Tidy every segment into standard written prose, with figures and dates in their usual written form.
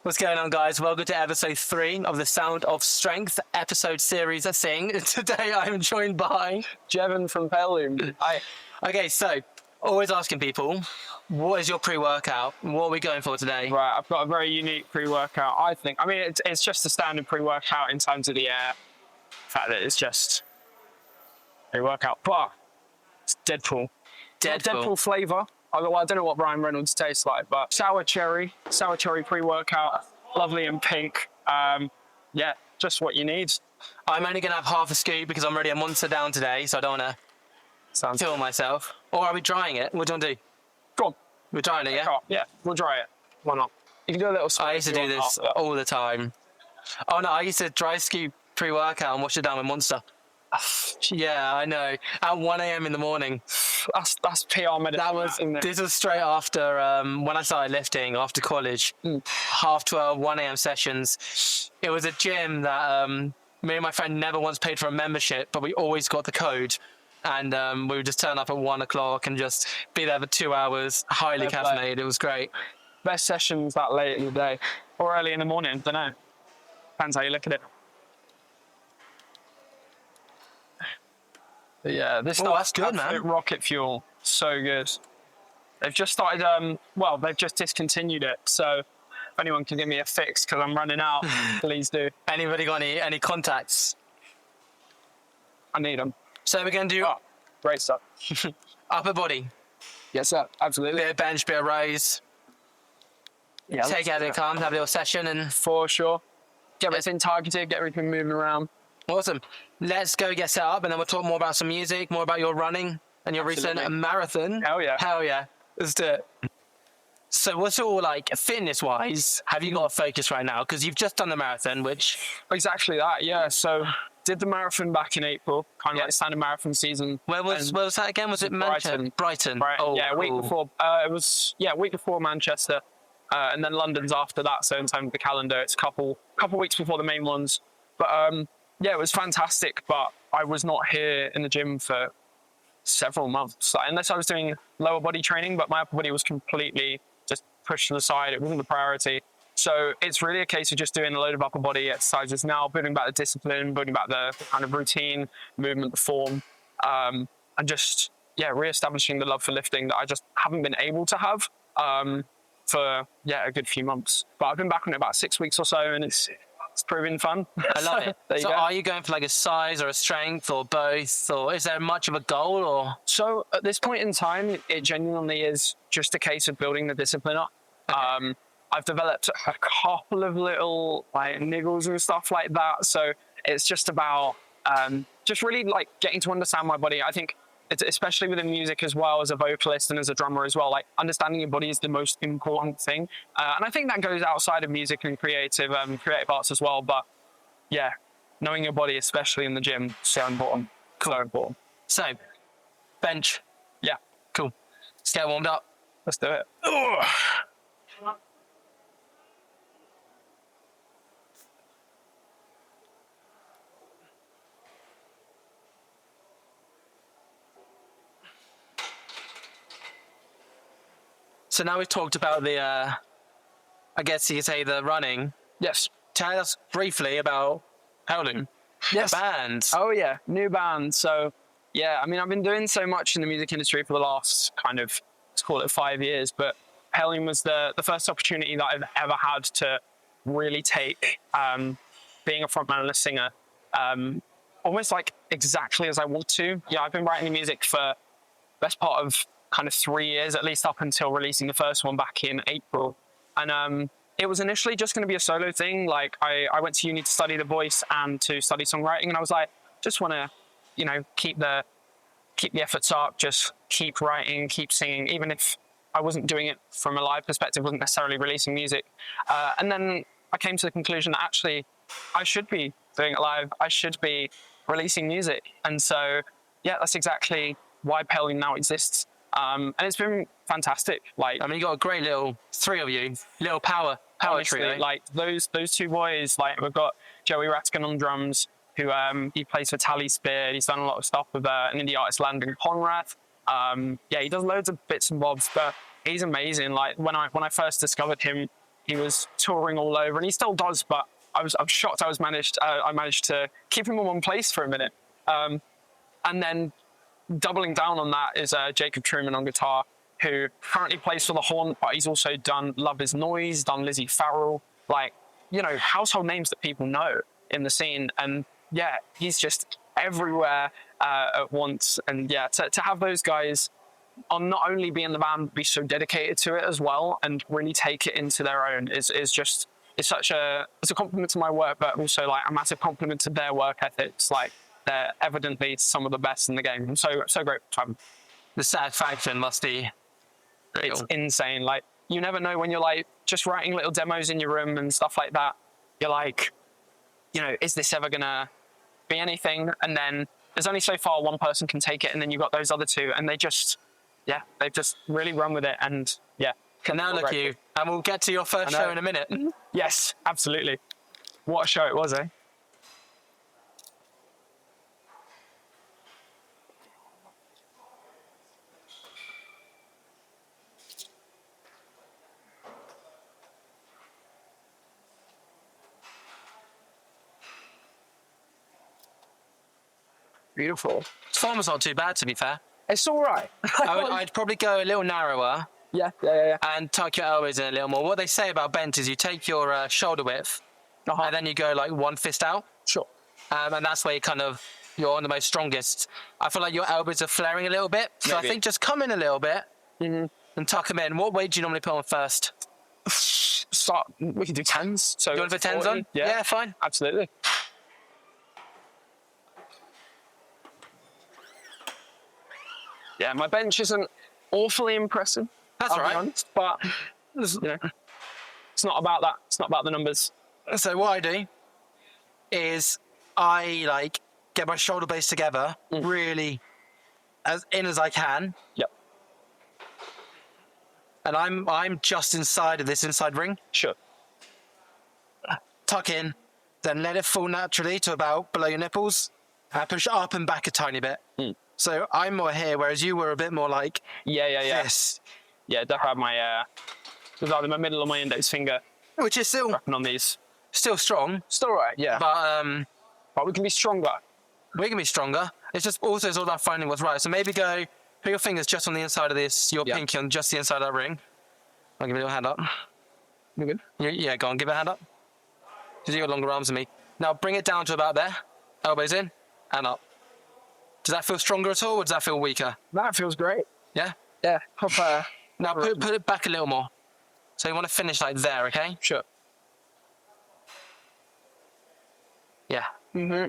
What's going on, guys? Welcome to episode 3 of the Sound of Strength episode series, I think. Today I'm joined by Jevon from Palelume. Okay, so always asking people, what is your pre-workout? What are we going for today? Right, I've got a very unique pre-workout, I think. I mean, it's just a standard pre-workout in terms of the fact that it's just pre-workout, but it's Deadpool. Deadpool flavour. Although I don't know what Ryan Reynolds tastes like, but sour cherry pre-workout, lovely and pink. Yeah, just what you need. I'm only going to have half a scoop because I'm already a monster down today, so I don't want to kill myself. Or are we drying it? What do you want to do? Go on. We're drying it, yeah? Yeah, we'll dry it. Why not? You can do a little scoop. I used to do this all the time. Oh no, I used to dry scoop pre-workout and wash it down with Monster. Yeah, I know. At 1 a.m. in the morning. That's PR medicine. This was straight after when I started lifting after college. 12:30, 1 a.m. sessions. It was a gym that me and my friend never once paid for a membership, but we always got the code. And we would just turn up at 1 o'clock and just be there for 2 hours, highly caffeinated. It was great. Best sessions that late in the day or early in the morning. Don't know. Depends how you look at it. But yeah, this that's good, man. Rocket Fuel, so good. They've just started. They've just discontinued it. So if anyone can give me a fix because I'm running out, please do. Anybody got any contacts? I need them. So we're going to do great stuff. upper body. Yes, sir. Absolutely. Bit of bench, bit of raise. Yeah. Take out it, calm, have a little session, and for sure. Get everything targeted, get everything moving around. Awesome. Let's go get set up, and then we'll talk more about some music, more about your running and your recent marathon. Hell yeah. Hell yeah. Let's do it. So what's all like fitness-wise? Have you got a focus right now? Because you've just done the marathon, which... Exactly that, yeah. So did the marathon back in April, kind of like standard marathon season. Where was that again? Was it Manchester? Brighton. Oh, yeah, week before. Week before Manchester. And then London's after that. So in terms of the calendar, it's a couple weeks before the main ones. But it was fantastic. But I was not here in the gym for several months, unless I was doing lower body training. But my upper body was completely just pushed to the side. It wasn't the priority. So it's really a case of just doing a load of upper body exercises now, building back the discipline, building back the kind of routine, movement, the form, and just re-establishing the love for lifting that I just haven't been able to have. For a good few months, but I've been back on it about 6 weeks or so, and it's proving fun. I love it. There you go. Are you going for like a size or a strength or both, or is there much of a goal? Or so at this point in time, it genuinely is just a case of building the discipline up. Okay. I've developed a couple of little like niggles and stuff like that, so it's just about just really like getting to understand my body. I think it's especially within music as well, as a vocalist and as a drummer as well, like understanding your body is the most important thing. And I think that goes outside of music and creative arts as well. But yeah, knowing your body, especially in the gym, so important. Cool. So important. So, bench. Yeah. Cool. Let's get warmed up. Let's do it. Ugh. So now we've talked about the, I guess you could say the running. Yes. Tell us briefly about Palelume. Yes. Band. Oh yeah, new band. So yeah, I mean, I've been doing so much in the music industry for the last let's call it 5 years, but Palelume was the first opportunity that I've ever had to really take being a frontman and a singer almost like exactly as I want to. Yeah, I've been writing music for the best part of kind of 3 years, at least up until releasing the first one back in April. And it was initially just going to be a solo thing. Like I went to uni to study the voice and to study songwriting, and I was like, just want to, keep the efforts up, just keep writing, keep singing, even if I wasn't doing it from a live perspective, wasn't necessarily releasing music. And then I came to the conclusion that actually I should be doing it live. I should be releasing music. And so, yeah, that's exactly why Palelume now exists. And it's been fantastic. Like, I mean, you got a great little three of you, little power trio. Like those two boys. Like we've got Joey Rattigan on drums, who he plays for Tally Spear. He's done a lot of stuff with an indie artist, Landon Conrath. He does loads of bits and bobs, but he's amazing. Like when I first discovered him, he was touring all over, and he still does. But I'm shocked I managed to keep him in one place for a minute. And then doubling down on that is Jacob Truman on guitar, who currently plays for the Haunt, but he's also done Love Is Noise, done Lizzie Farrell, like, household names that people know in the scene. And yeah, he's just everywhere at once. And yeah, to have those guys on not only be in the band, but be so dedicated to it as well, and really take it into their own is just, it's a compliment to my work, but also like a massive compliment to their work ethics. Like, they're evidently some of the best in the game. I'm so grateful to have them. The satisfaction must be real. It's insane. Like, you never know when you're like just writing little demos in your room and stuff like that. You're like, is this ever gonna be anything? And then there's only so far one person can take it, and then you've got those other two, and they've just really run with it. And yeah. And now look at you. And we'll get to your first show in a minute. Yes, absolutely. What a show it was, eh? Beautiful. Farmer's not too bad, to be fair. It's all right. I'd probably go a little narrower. Yeah. And tuck your elbows in a little more. What they say about bent is you take your shoulder width, and then you go like one fist out. Sure. And that's where you're on the most strongest. I feel like your elbows are flaring a little bit. So Maybe. I think just come in a little bit and tuck them in. What weight do you normally put on first? We can do 10s. So You want to put 10s on? Yeah, fine. Absolutely. Yeah, my bench isn't awfully impressive. That's I'll all right. be honest, but it's not about that. It's not about the numbers. So what I do is I get my shoulder blades together really as in as I can. Yep. And I'm just inside of this inside ring. Sure. Tuck in, then let it fall naturally to about below your nipples. And push up and back a tiny bit. So I'm more here, whereas you were a bit more like this. Yeah, definitely have my it was either my middle or my index finger Which is still on these. strong. Still all right, yeah. But we can be stronger. we can be stronger. It's all about finding what's right. So maybe put your fingers just on the inside of this, your pinky on just the inside of that ring. I'll give you a little hand up. You good? Yeah, go on, give it a hand up. Because you've got longer arms than me. Now bring it down to about there. Elbows in and up. Does that feel stronger at all, or does that feel weaker? That feels great. Yeah? Yeah. Now put it back a little more. So you want to finish like there, okay? Sure. Yeah. Mm-hmm.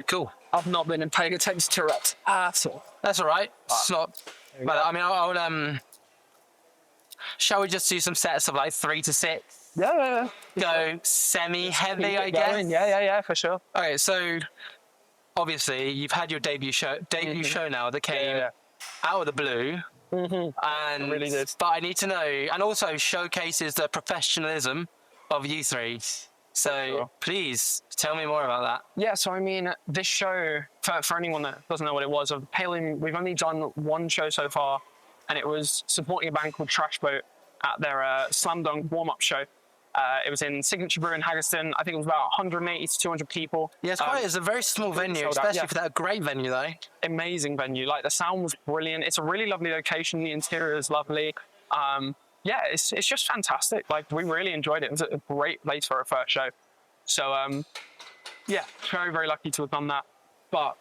Cool. I've not been paying attention to reps at all. That's all right. It's not. But I mean, I'll shall we just do some sets of like 3 to 6? Yeah. Go semi-heavy, I Keep it guess. going. Yeah, for sure. Okay, so obviously you've had your debut show now that came out of the blue. And It really did. But I need to know, and also showcases the professionalism of you three. So please tell me more about that. Yeah, so I mean, this show, for anyone that doesn't know what it was, of Palelume, we've only done one show so far, and it was supporting a band called Trash Boat at their Slam Dunk warm-up show. It was in Signature Brew in Haggerston. I think it was about 180 to 200 people. Yeah, it's a very small venue, especially for that great venue, though. Amazing venue. Like, the sound was brilliant. It's a really lovely location. The interior is lovely. Yeah, it's just fantastic. Like, we really enjoyed it. It was a great place for our first show. So, yeah, very, very lucky to have done that. But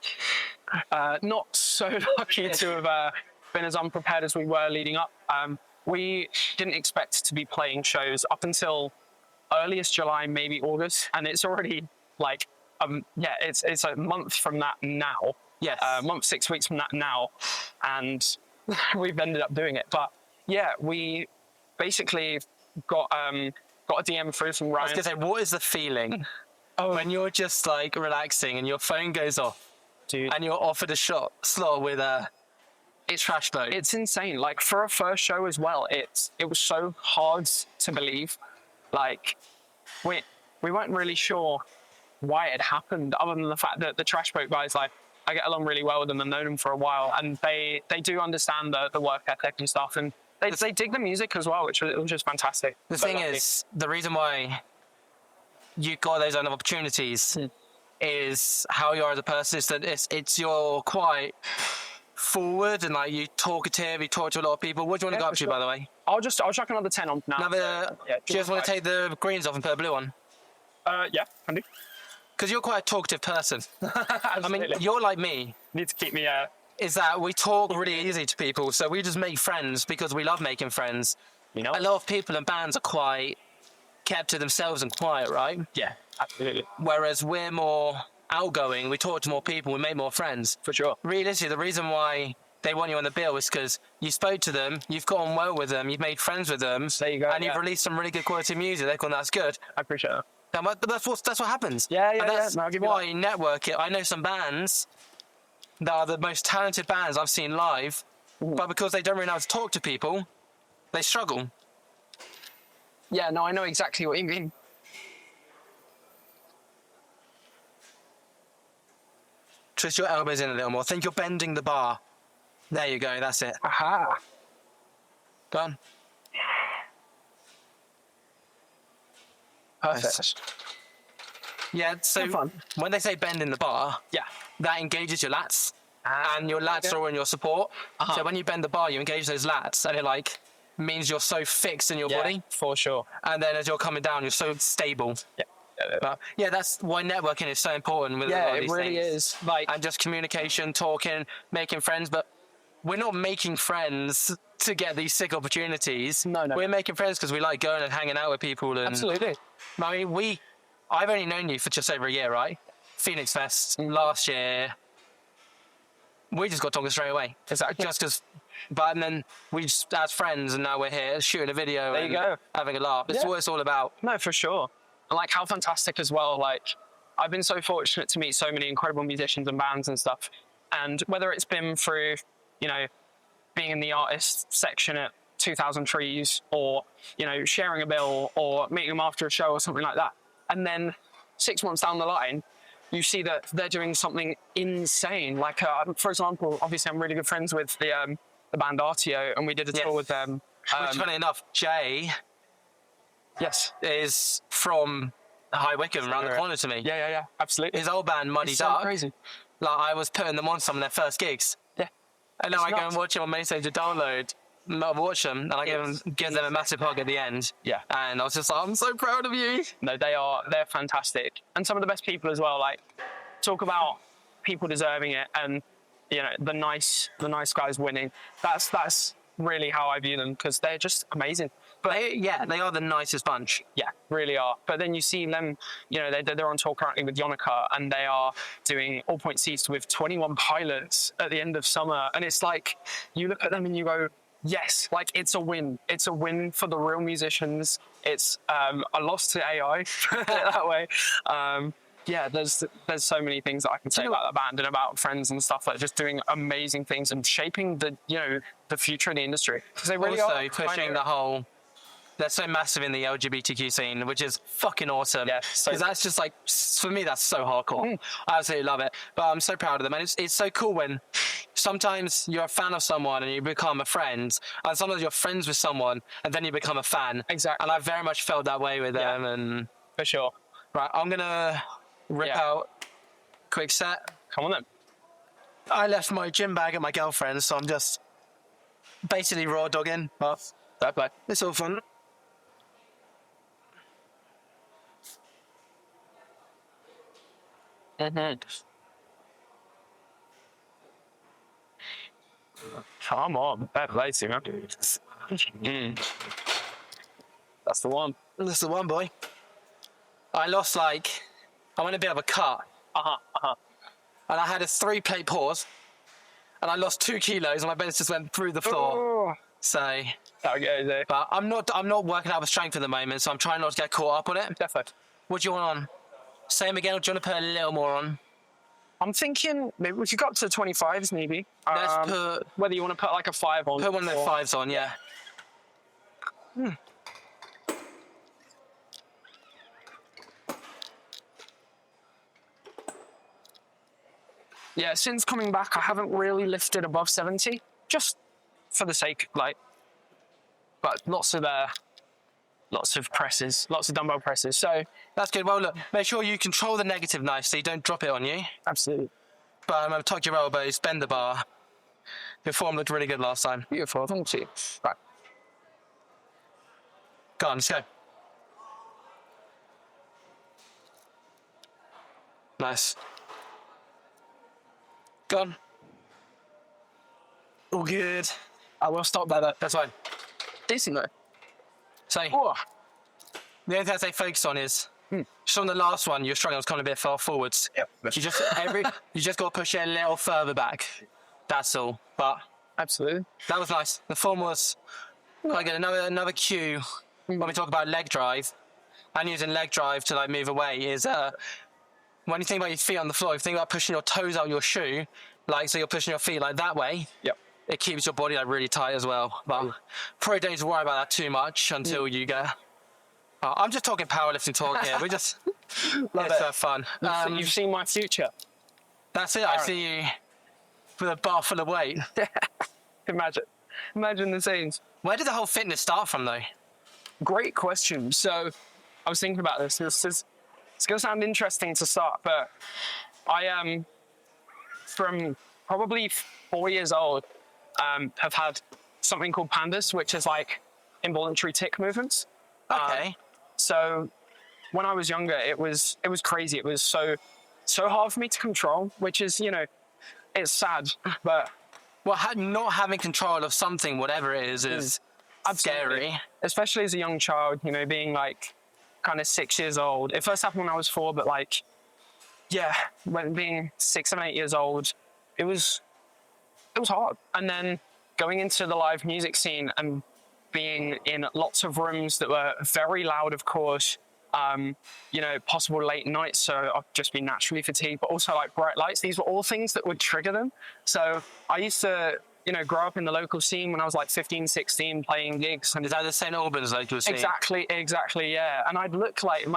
not so lucky to have been as unprepared as we were leading up. We didn't expect to be playing shows up until earliest July, maybe August. And it's already like, it's a month from that now. Yes. Month, 6 weeks from that now. And we've ended up doing it. But yeah, we basically got a DM through from Ryan. I was going to say, what is the feeling when you're just like relaxing and your phone goes off, dude, and you're offered a slot with it's Trash Boat? It's insane. Like, for a first show as well, it was so hard to believe. Like, we weren't really sure why it happened, other than the fact that the Trash Boat guys, like, I get along really well with them and known them for a while, and they do understand the work ethic and stuff, and they dig the music as well, which was just fantastic. The thing is, the reason why you got those kind of opportunities is how you are as a person. Is that it's you're quite forward and like you talkative. You talk to a lot of people. What do you want to go up to, by the way? I'll chuck another 10 on now. Another. Do you just want to take the greens off and put a blue on? Yeah, can do. Because you're quite a talkative person. I mean, you're like me. Need to keep me. Is that we talk really easy to people, so we just make friends because we love making friends. You know, a lot of people in bands are quite kept to themselves and quiet, right? Yeah, absolutely. Whereas we're more outgoing, we talk to more people, we make more friends. For sure. Realistically, the reason why they want you on the bill is because you spoke to them, you've gotten well with them, you've made friends with them, there you go, and you've released some really good quality music. They've gone, that's good. I appreciate that. That's what happens. Yeah. And that's No, I'll give you why networking. I know some bands that are the most talented bands I've seen live, but because they don't really know how to talk to people, they struggle. Yeah, no, I know exactly what you mean. Twist your elbows in a little more. Think you're bending the bar. There you go, that's it. Aha. Done. Perfect. Yeah, so when they say bend in the bar, Yeah. that engages your lats. And your lats are all in your support. So when you bend the bar, you engage those lats, and it like means you're so fixed in your body. For sure. And then as you're coming down, you're so stable. Yeah. But yeah, that's why networking is so important with a lot of these really things. is. Like, And just communication, talking, making friends. But we're not making friends to get these sick opportunities. No. We're making friends because we like going and hanging out with people. And absolutely. I mean, I've only known you for just over a year, right? Phoenix Fest last year. We just got talking straight away. Exactly. Just because, and then we just as friends, and now we're here shooting a video. There you go. Having a laugh. It's what it's all about. No, for sure. And like, how fantastic as well. Like, I've been so fortunate to meet so many incredible musicians and bands and stuff. And whether it's been through, being in the artist section at 2000 Trees, or, sharing a bill, or meeting them after a show or something like that. And then 6 months down the line, you see that they're doing something insane. Like, for example, obviously I'm really good friends with the band Artio, and we did a tour with them. Which, funny enough, Jay is from High Wycombe, around the corner to me. Yeah, absolutely. His old band, Muddy It's Duck. so crazy. Like, I was putting them on some of their first gigs. Yeah. And now I go and watch them on Mainstage to download. I watch them, and I give them a massive hug at the end. Yeah. And I was just like, I'm so proud of you. No, they're fantastic. And some of the best people as well. Like, talk about people deserving it, and, the nice guys winning. That's really how I view them, because they're just amazing. But they are the nicest bunch. Yeah, really are. But then you see them, they're on tour currently with Yonica, and they are doing All Points East with 21 Pilots at the end of summer. And it's like, you look at them and you go, yes, like, it's a win. It's a win for the real musicians. It's a loss to AI, put it that way. There's so many things that I can say about that band and about friends and stuff, like just doing amazing things and shaping the future of the industry. Because they really also are pushing the whole. They're so massive in the LGBTQ scene, which is fucking awesome. Yeah, because that's just like, for me, that's so hardcore. I absolutely love it. But I'm so proud of them. And it's so cool when sometimes you're a fan of someone and you become a friend, and sometimes you're friends with someone and then you become a fan. Exactly. And I very much felt that way with them. And for sure. Right, I'm going to rip out quick set. Come on then. I left my gym bag at my girlfriend's, so I'm just basically raw dogging. But it's all fun. Come on, bad place, That's the one. That's the one, boy. I lost I went a bit of a cut. And I had a 3-plate pause, and I lost 2 kilos, and my belly just went through the floor. So that goes, eh? But I'm not working out with strength at the moment, so I'm trying not to get caught up on it. Definitely. What do you want on? Same again, or do you want to put a little more on? I'm thinking maybe we could go up to 25s, maybe. Let's put. Whether you want to put like a 5 on. Put one of the 5s on, yeah. Yeah, since coming back, I haven't really lifted above 70, just for the sake, like, but lots of presses, lots of dumbbell presses. So That's good. Well, look, make sure you control the negative knife so you don't drop it on you. absolutely But tuck your elbows, bend the bar. Your form looked really good last time. beautiful. Thank you. Right. Go on, let's go. Nice. Go on. All good. I will stop there though. That's fine. Decent though. So, Oh, the only thing I say focus on is, just on the last one, you're struggling, I was kind of a bit far forwards. yep. You just got to push it a little further back. That's all. But Absolutely. that was nice. The form was, I get another cue when we talk about leg drive, and using leg drive to like move away is, when you think about your feet on the floor, if you think about pushing your toes out your shoe, like, so you're pushing your feet like that way, Yep. it keeps your body like really tight as well. But probably don't need to worry about that too much until you get. I'm just talking powerlifting talk here. We just it's fun. You've seen my future. That's it. I see you with a bar full of weight. Imagine the scenes. Where did the whole fitness start from, though? Great question. So I was thinking about this. It's going to sound interesting to start, but I am from probably 4 years old. Have had something called pandas, which is like involuntary tick movements. Okay. So when I was younger, it was crazy. It was so hard for me to control, which is, it's sad, but Well, not having control of something, whatever it is scary. Especially as a young child, being like kind of 6 years old. It first happened when I was 4, but like, yeah, when being 6, 7, 8 years old, it was hard. And then going into the live music scene and being in lots of rooms that were very loud, of course, possible late nights, so I've just been naturally fatigued, but also like bright lights. These were all things that would trigger them. So I used to, grow up in the local scene when I was like 15, 16, playing gigs. And Is that the St. Albans like you were saying? Exactly, yeah. And I'd look like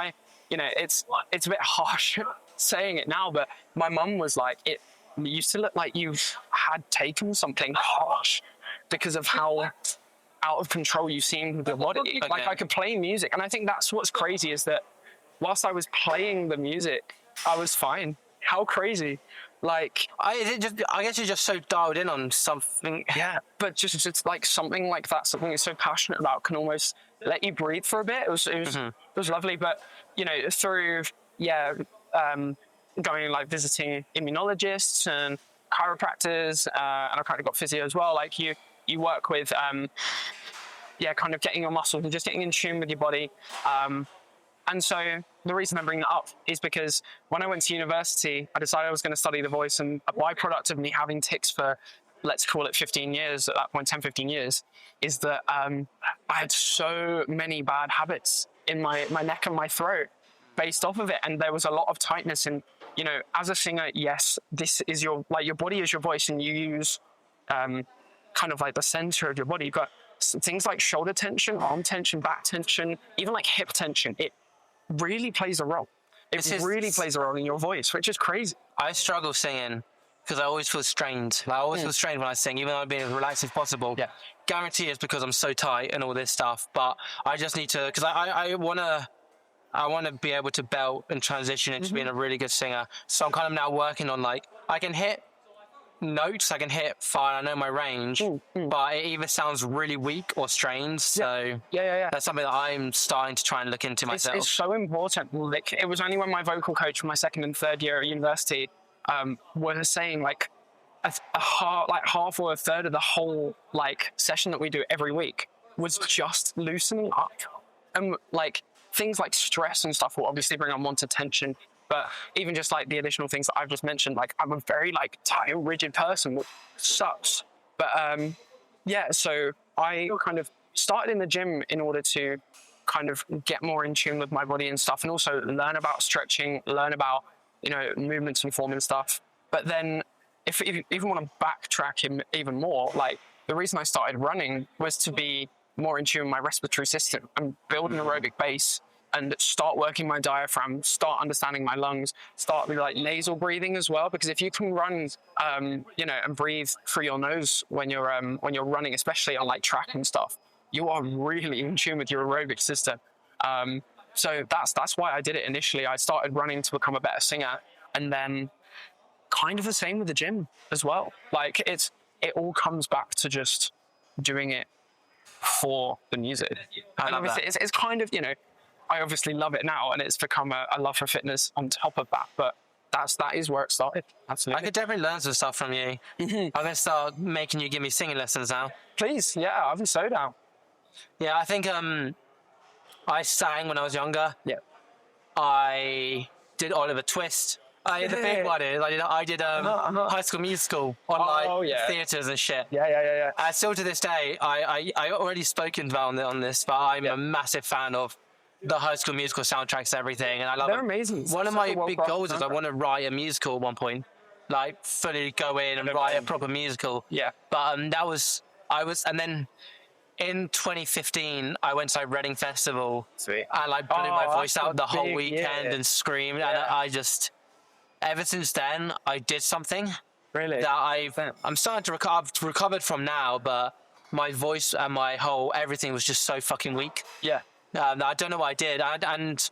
it's a bit harsh saying it now, but my mum was like, it used to look like you had taken something harsh because of how out of control you seemed with your body. Okay. Like I could play music, and I think that's what's crazy is that whilst I was playing the music, I was fine. How crazy! Like I guess you're just so dialed in on something. yeah, but just like something like that, something you're so passionate about, can almost let you breathe for a bit. It was lovely, but through going like visiting immunologists and chiropractors, and I kind of got physio as well. Like you work with kind of getting your muscles and just getting in tune with your body. And so the reason I bring that up is because when I went to university, I decided I was going to study the voice, and a byproduct of me having tics for, let's call it 15 years, at that point 10, 15 years, is that I had so many bad habits in my neck and my throat based off of it. And there was a lot of tightness. And, as a singer, yes, this is your body is your voice, and you use kind of like the center of your body. You've got things like shoulder tension, arm tension, back tension, even like hip tension. It really plays a role. It really plays a role in your voice, which is crazy. I struggle singing because I always feel strained. I always feel strained when I sing, even though I'm being as relaxed as possible. Yeah. Guarantee it's because I'm so tight and all this stuff. But I just need to, because I want to be able to belt and transition into being a really good singer. So I'm kind of now working on like, I can hit notes, I can hit fine, I know my range, but it either sounds really weak or strained. So Yeah. that's something that I'm starting to try and look into myself. It's so important. Like, it was only when my vocal coach from my second and third year at university was saying like half or a third of the whole like session that we do every week was just loosening up, and like things like stress and stuff will obviously bring unwanted tension. But even just like the additional things that I've just mentioned, like I'm a very like tight, rigid person, which sucks. But so I kind of started in the gym in order to kind of get more in tune with my body and stuff, and also learn about stretching, learn about movements and form and stuff. But then if you even want to backtrack even more, like the reason I started running was to be more in tune with my respiratory system and build an aerobic base and start working my diaphragm, start understanding my lungs, start with like nasal breathing as well. Because if you can run, and breathe through your nose when you're running, especially on like track and stuff, you are really in tune with your aerobic system. So that's why I did it initially. I started running to become a better singer, and then kind of the same with the gym as well. Like it all comes back to just doing it for the music. And obviously it's kind of, I obviously love it now, and it's become a love for fitness on top of that. But that is where it started. Absolutely. I could definitely learn some stuff from you. I'm gonna start making you give me singing lessons now. Please, yeah, I'll be so down. Yeah, I think I sang when I was younger. Yeah. I did Oliver Twist. The big one is I did High School Musical on theatres and shit. Yeah. Still to this day, I already spoken about on this, but I'm a massive fan of the High School Musical soundtracks, everything, and I love They're them. amazing. One of my big goals is I want to write a musical at one point, like fully go in and write a proper musical. Yeah. But and then in 2015, I went to like Reading Festival. Sweet. And I blew my voice out the whole weekend and screamed, and I just. Ever since then, I did something that I'm starting to recovered from now, but my voice and my whole everything was just so fucking weak. Yeah. I don't know what I did, and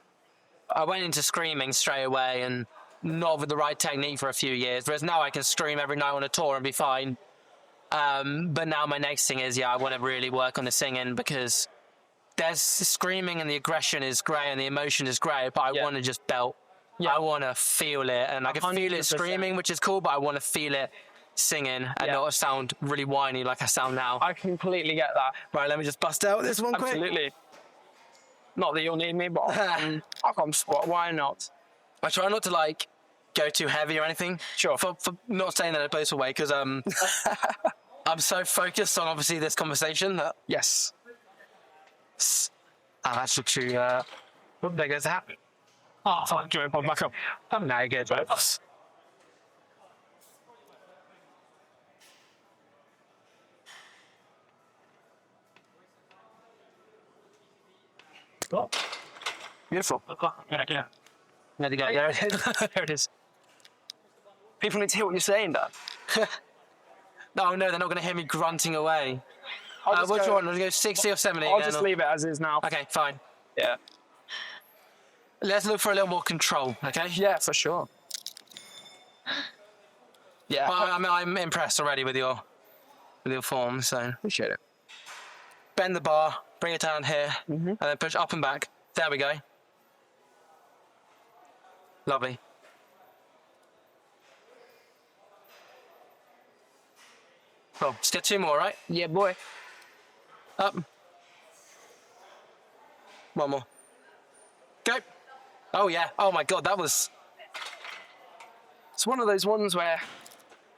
I went into screaming straight away, and not with the right technique for a few years. Whereas now I can scream every night on a tour and be fine. But now my next thing is, I want to really work on the singing, because there's screaming and the aggression is great and the emotion is great, but I want to just belt. Yeah. I want to feel it, and I can 100%. Feel it screaming, which is cool, but I want to feel it singing and not sound really whiny like I sound now. I completely get that. Right, let me just bust out this one quick. Absolutely. Not that you'll need me, but I'll come squat. Why not? I try not to go too heavy or anything. Sure. For not saying that in a boastful way, because I'm so focused on obviously this conversation that yes. That's actually what there goes to happen. Oh, fuck, do you want to pop back up? I'm now good, right? Oh. Beautiful. Yeah. There you go. There it is. There it is. People need to hear what you're saying, Dan. No, they're not going to hear me grunting away. Which one? Let's go 60 or 70 I'll just leave it as is now. Okay, fine. Yeah. Let's look for a little more control, okay? Yeah, for sure. Yeah. Well, I'm impressed already with your form, so. Appreciate it. Bend the bar, bring it down here, and then push up and back. There we go. Lovely. Well, let's get 2 more, right? Yeah, boy. Up. 1 more. Go. Oh, yeah. Oh, my God, that was... It's one of those ones where...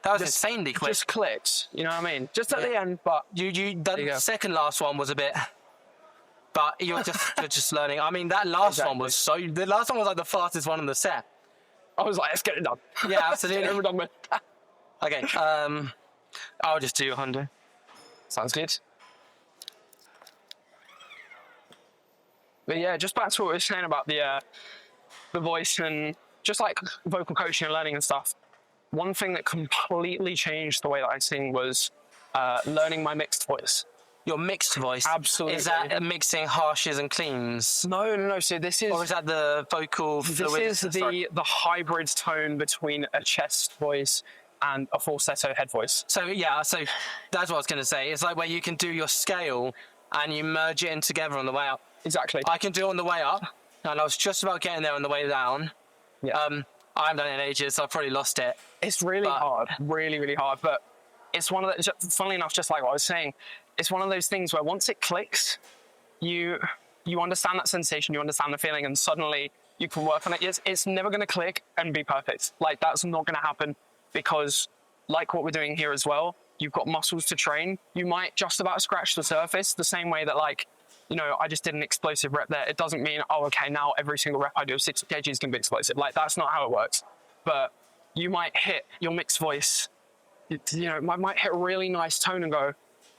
That was insanely quick. Just clicks, you know what I mean? Just at the end, but... The second last one was a bit... But you're just learning. I mean, that last one was so... The last one was like the fastest one in the set. I was like, let's get it done. Yeah, absolutely. Get it done with. Okay, I'll just do 100. Sounds good. But yeah, just back to what we were saying about the voice and just like vocal coaching and learning and stuff. One thing that completely changed the way that I sing was learning my mixed voice. Your mixed voice? Absolutely. Is that mixing harshes and cleans? No. So this is... Or is that the vocal fluid? This is the hybrid tone between a chest voice and a falsetto head voice. So that's what I was going to say. It's like where you can do your scale and you merge it in together on the way up. Exactly. I can do it on the way up, and I was just about getting there on the way down. Yeah. I haven't done it in ages, so I've probably lost it. It's really hard. Really, really hard. But it's one of the... Funnily enough, just like what I was saying, it's one of those things where once it clicks, you understand that sensation, you understand the feeling, and suddenly you can work on it. It's never going to click and be perfect. Like, that's not going to happen, because like what we're doing here as well, you've got muscles to train. You might just about scratch the surface, the same way that, like, I just did an explosive rep there. It doesn't mean, oh, okay, now every single rep I do of 60 kg is going to be explosive. Like, that's not how it works. But you might hit your mixed voice, might hit a really nice tone and go,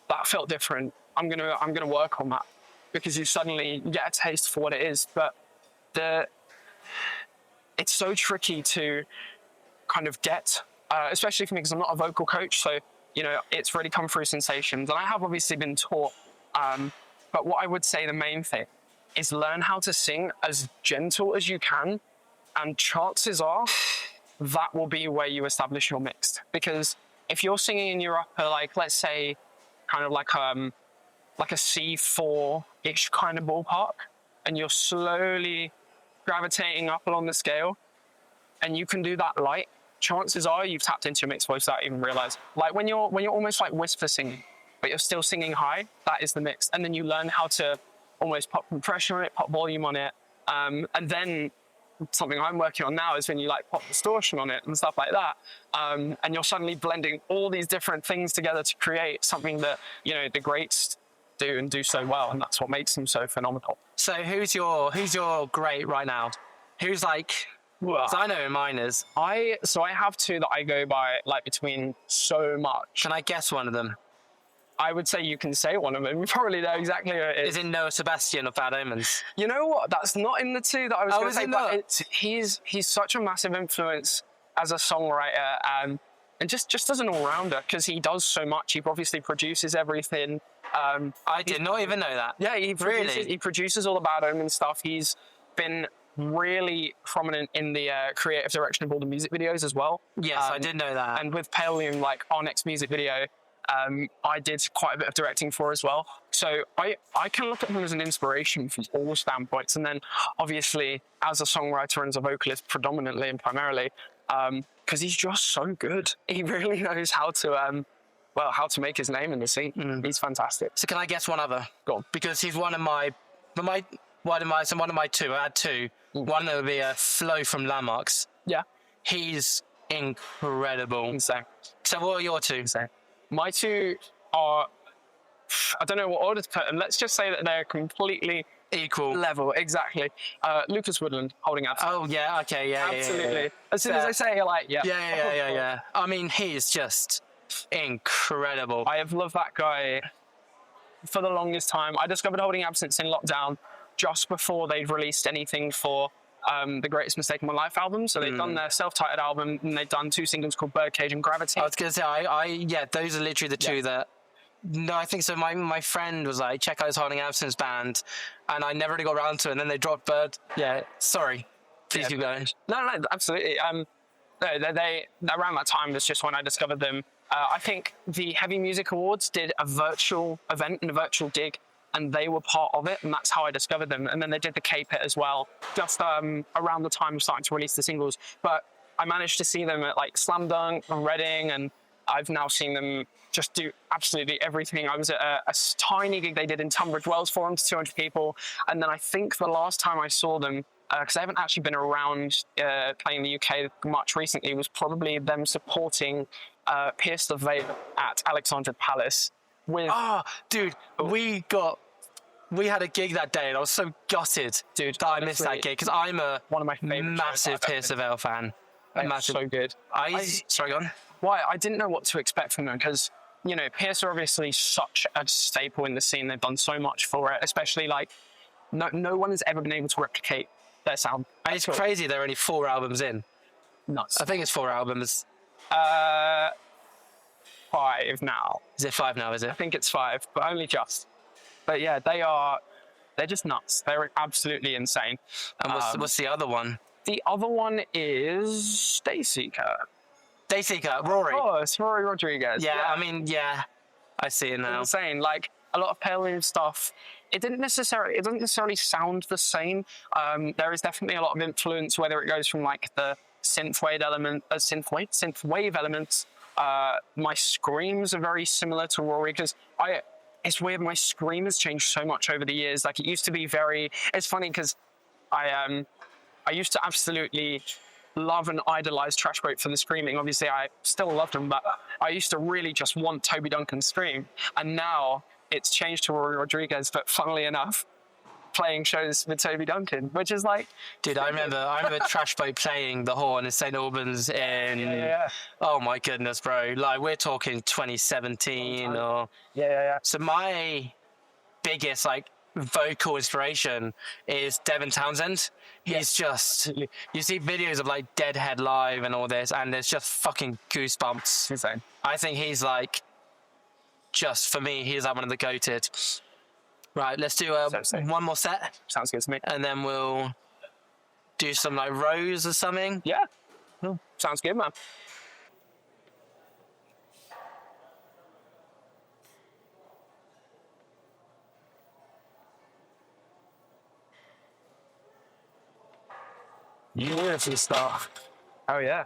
that felt different. I'm gonna work on that, because you suddenly get a taste for what it is. But it's so tricky to kind of get, especially for me because I'm not a vocal coach. So, it's really come through sensations. And I have obviously been taught. But what I would say the main thing is learn how to sing as gentle as you can. And chances are that will be where you establish your mixed. Because if you're singing in your upper, like, let's say, kind of like a C4-ish kind of ballpark, and you're slowly gravitating up along the scale, and you can do that light, chances are you've tapped into your mixed voice without even realizing. Like when you're almost like whisper singing, but you're still singing high, that is the mix. And then you learn how to almost pop compression on it, pop volume on it. And then something I'm working on now is when you like pop distortion on it and stuff like that. And you're suddenly blending all these different things together to create something that, the greats do and do so well. And that's what makes them so phenomenal. So who's your great right now? Who's like, because I know who mine is. I have two that I go by like between so much. Can I guess one of them? I would say you can say one of them. You probably know exactly who it is. Is it Noah Sebastian of Bad Omens? You know what? That's not in the two that I was going to say. But he's such a massive influence as a songwriter and just as an all-rounder because he does so much. He obviously produces everything. I did not even know that. Yeah, he produces all the Bad Omens stuff. He's been really prominent in the creative direction of all the music videos as well. Yes, I did know that. And with Palelume, like our next music video, I did quite a bit of directing for as well. So I can look at him as an inspiration from all standpoints. And then obviously as a songwriter and as a vocalist predominantly and primarily, because he's just so good. He really knows how to make his name in the scene. He's fantastic. So can I guess one other? Go on. Because he's one of my two. I had two. One that would be a Flo from Landmarks. Yeah. He's incredible. Insane. So what are your two? Insane. My two are, I don't know what order to put them. Let's just say that they're completely equal level. Exactly. Lucas Woodland, Holding Out. Oh yeah. Okay. Yeah. Absolutely. Yeah. As soon as I say it, you're like, yeah. Yeah. I mean, he's just incredible. I have loved that guy for the longest time. I discovered Holding Absence in lockdown just before they'd released anything for the Greatest Mistake of My Life album. So they'd done their self-titled album and they'd done two singles called Birdcage and Gravity. I was going to say, those are literally the two that... No, I think so. My friend was like, check out his Holding Absence band. And I never really got around to it. And then they dropped Bird. Yeah, sorry. Please keep going. No, absolutely. They around that time was just when I discovered them. I think the Heavy Music Awards did a virtual event and a virtual dig, and they were part of it, and that's how I discovered them. And then they did the K-Pit as well, just around the time of starting to release the singles. But I managed to see them at like Slam Dunk and Reading, and I've now seen them just do absolutely everything. I was at a tiny gig they did in Tunbridge Wells Forum to 200 people, and then I think the last time I saw them, because I haven't actually been around playing the UK much recently, was probably them supporting Pierce the Veil at Alexandra Palace. We had a gig that day and I was so gutted, dude, that I missed that gig because I'm one of my favorite massive Pierce the Veil fan. So good. Sorry, go on. Why? I didn't know what to expect from them because, Pierce are obviously such a staple in the scene. They've done so much for it, especially like no one has ever been able to replicate their sound. And it's crazy they're only 4 albums in. Nuts. I think it's 4 albums. 5 now. Is it 5 now, is it? I think it's 5, but only just. But yeah, they're just nuts. They're absolutely insane. And what's the other one? The other one is Dayseeker. Rory. Oh, it's Rory Rodriguez. Yeah, I mean, I see it now. Insane. Like a lot of Palelume stuff, it doesn't necessarily sound the same. There is definitely a lot of influence, whether it goes from like the synthwave elements. My screams are very similar to Rory because it's weird. My scream has changed so much over the years. Like it used to be it's funny because I used to absolutely love and idolize Trash Boat for the screaming. Obviously I still loved him, but I used to really just want Toby Duncan's scream. And now it's changed to Rory Rodriguez, but funnily enough, playing shows with Toby Duncan, which is like... Dude, I remember Trash Boat playing the horn in St. Albans in... Oh my goodness, bro. Like, we're talking 2017 or... Yeah. So my biggest, like, vocal inspiration is Devin Townsend. He's just, Absolutely. you see videos of like Deadhead Live and all this, and there's just fucking goosebumps. Insane. I think he's like, just for me, he's like one of the goated. Right, let's do sick. one more set, Sounds good to me. and then we'll do some like rows or something. Yeah. Sounds good, man. Beautiful stuff. Oh yeah.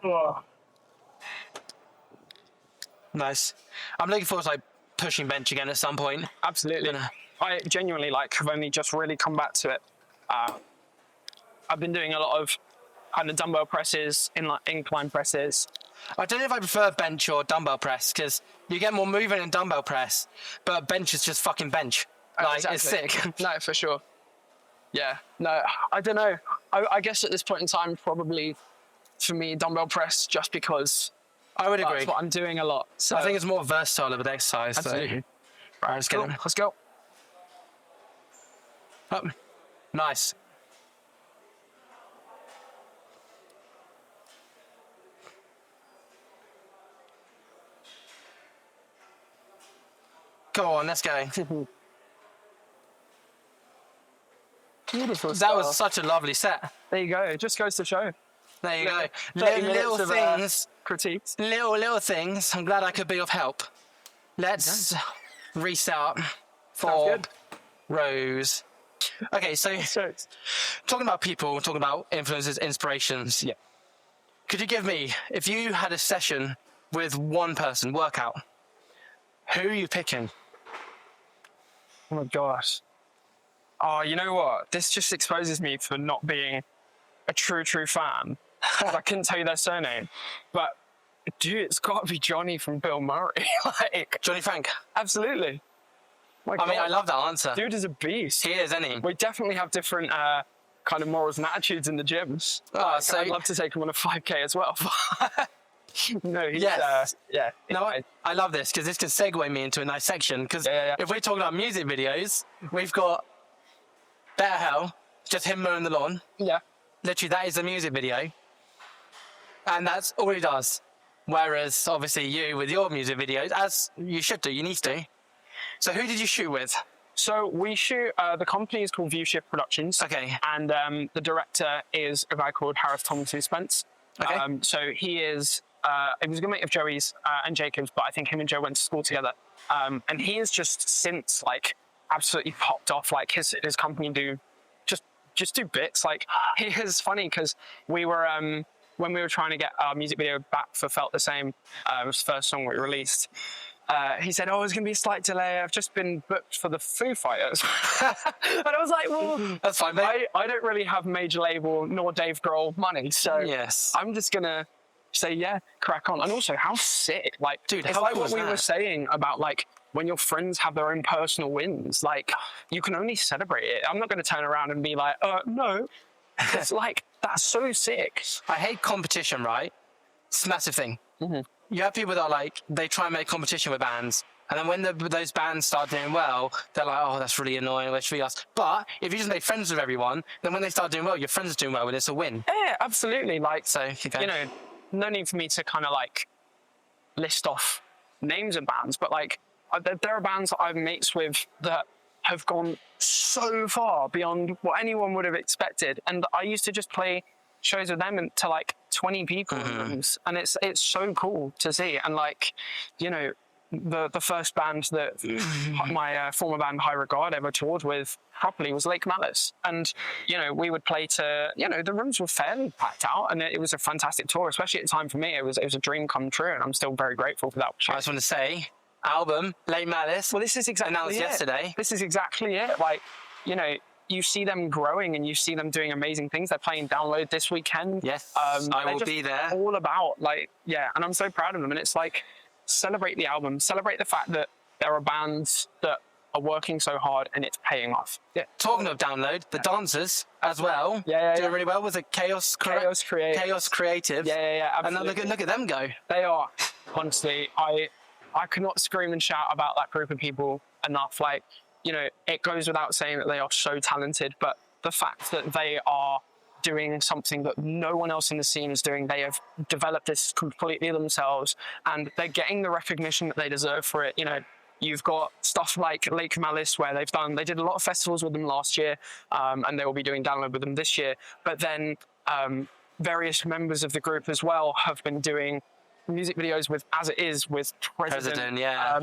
Nice. I'm looking forward to like pushing bench again at some point. Absolutely. I genuinely have only just really come back to it. I've been doing a lot of kind of dumbbell presses, incline presses. I don't know if I prefer bench or dumbbell press because you get more movement in dumbbell press, but bench is just fucking bench. Like, Exactly. it's sick. No, for sure. Yeah. No, I don't know. I guess at this point in time, probably for me, dumbbell press, just because I would agree. that's what I'm doing a lot. So I think it's more versatile of an exercise. absolutely. Right, let's get Cool. him. Let's go. Up. Nice. Go on, let's go. Beautiful. That was such a lovely set. There you go. It just goes to show. There you go. 30 Little minutes of, things. critiques. Little things. I'm glad I could be of help. Let's restart Sounds for good. rows. Okay, so So talking about people, talking about influences, inspirations. yeah. Could you give me, if you had a session with one person, workout, who are you picking? Oh my gosh. Oh, you know what? This just exposes me for not being a true fan. I couldn't tell you their surname. But, dude, it's got to be Johnny from Bill Murray. Like, Johnny Frank. absolutely. My I mean, God. I love that answer. Dude is a beast. He is, isn't he? We definitely have different kind of morals and attitudes in the gyms. So- I'd love to take him on a 5K as well. No, he's, Yes. yeah. No, I love this because this can segue me into a nice section. Because Yeah. if we're talking about music videos, we've got Better Hell, just him mowing the lawn. Yeah. Literally, that is a music video. And that's all he does. Whereas, obviously, you with your music videos, as you should do, you need to. So who did you shoot with? So we shoot, the company is called View Shift Productions. Okay. And the director is a guy called Harris Tomlinson Spence. Okay. So he is, he was a good mate of Joey's and Jacob's, but I think him and Joe went to school together. And he has just since absolutely popped off. Like his company do just do bits. Like it is funny because we were when we were trying to get our music video back for Felt the Same, it was the first song we released. He said, "Oh, there's going to be a slight delay. I've just been booked for the Foo Fighters." And I was like, "Well, That's fine, mate. I don't really have major label nor Dave Grohl money, so Yes. I'm just going to say, yeah, crack on." And also, how sick. Like, Dude, it's how like cool what is we that? were saying about, like, when your friends have their own personal wins, like, you can only celebrate it. I'm not going to turn around and be like, no. It's like, that's so sick. I hate competition, right? It's a massive thing. Mm-hmm. You have people that are like, they try and make competition with bands. And then when those bands start doing well, they're like, oh, that's really annoying. Let's be us. But if you just make friends with everyone, then when they start doing well, your friends are doing well and it's a win. Yeah, absolutely. Like, So, okay. you know, no need for me to kind of like list off names of bands, but like there are bands that I'm mates with that have gone so far beyond what anyone would have expected. And I used to just play shows with them to like 20 people in rooms, and it's so cool to see. And like, you know, the first band that my former band High Regard ever toured with properly was Lake Malice, and you know, we would play to, you know, the rooms were fairly packed out, and it was a fantastic tour, especially at the time. For me, it was a dream come true, and I'm still very grateful for that. I just want to say, album, Late Malice. Well, this is exactly announced it. yesterday. This is exactly it. Like, you know, you see them growing and you see them doing amazing things. They're playing Download this weekend. Yes, I I will be there. All about, like, yeah, and I'm so proud of them. And it's like, celebrate the album, celebrate the fact that there are bands that are working so hard and it's paying off. Yeah. Talking of Download, the dancers as well. Yeah. Doing really well. Was it Chaos Creative. Chaos Creative. Yeah, And absolutely. then look at them go. They are, honestly, I could not scream and shout about that group of people enough. Like, it goes without saying that they are so talented, but the fact that they are doing something that no one else in the scene is doing, they have developed this completely themselves, and they're getting the recognition that they deserve for it. You've got stuff like Lake Malice, where they did a lot of festivals with them last year, and they will be doing Download with them this year. But then various members of the group as well have been doing music videos with As It Is with President. Yeah.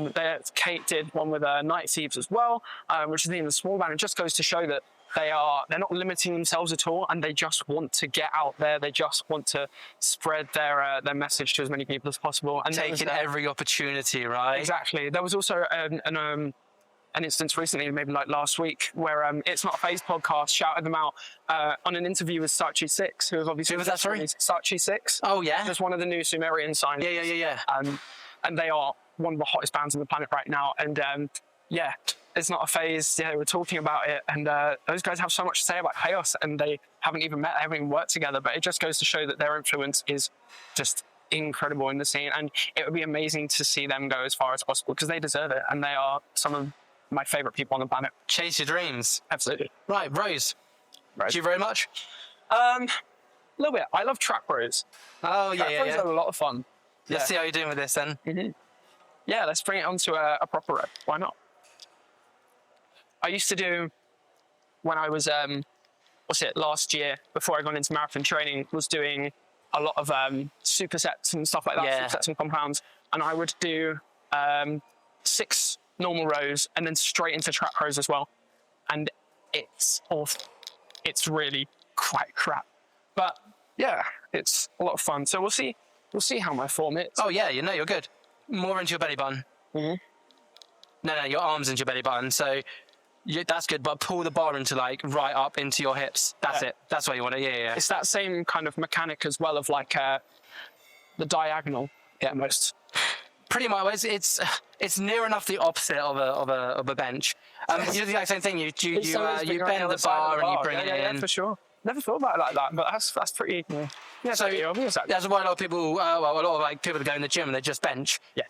Kate did one with Night Thieves as well, which is even a small band. It just goes to show that they're not limiting themselves at all, and they just want to get out there. They just want to spread their message to as many people as possible, and taking every opportunity, right? Exactly. There was also an instance recently, maybe like last week, where It's Not a Phase podcast shouted them out on an interview with Sachi Six, who have obviously... Who was that, sorry? Sachi Six. Oh, yeah? Just one of the new Sumerian signings. Yeah. And they are one of the hottest bands on the planet right now. And It's Not a Phase. Yeah, they were talking about it, and those guys have so much to say about Chaos, and they haven't even met, they haven't even worked together, but it just goes to show that their influence is just incredible in the scene, and it would be amazing to see them go as far as possible, because they deserve it, and they are some of my favourite people on the planet. Chase your dreams. Absolutely. Right, Rose. Do you very much? A little bit. I love Trap Bros. Oh, Trap Bros are a lot of fun. Let's see how you're doing with this then. Mm-hmm. Yeah, let's bring it onto a proper rep. Why not? I used to do, when I was, last year, before I got into marathon training, was doing a lot of supersets and stuff like that, supersets and compounds. And I would do 6 normal rows and then straight into trap rows as well. And it's awful. It's really quite crap. But yeah, it's a lot of fun. So we'll see how my form is. Oh yeah, you're good. More into your belly button. Mm-hmm. No, your arms into your belly button. So that's good, but pull the bar into right up into your hips. That's it. That's what you want it. Yeah. It's that same kind of mechanic as well of the diagonal. Yeah, almost. Pretty much, it's near enough the opposite of a bench. You do the exact same thing. You bend the bar and you bring it in. Yeah, for sure. Never thought about it like that, but that's pretty. Yeah, so obvious. That's why a lot of people, people that go in the gym and they just bench. Yeah.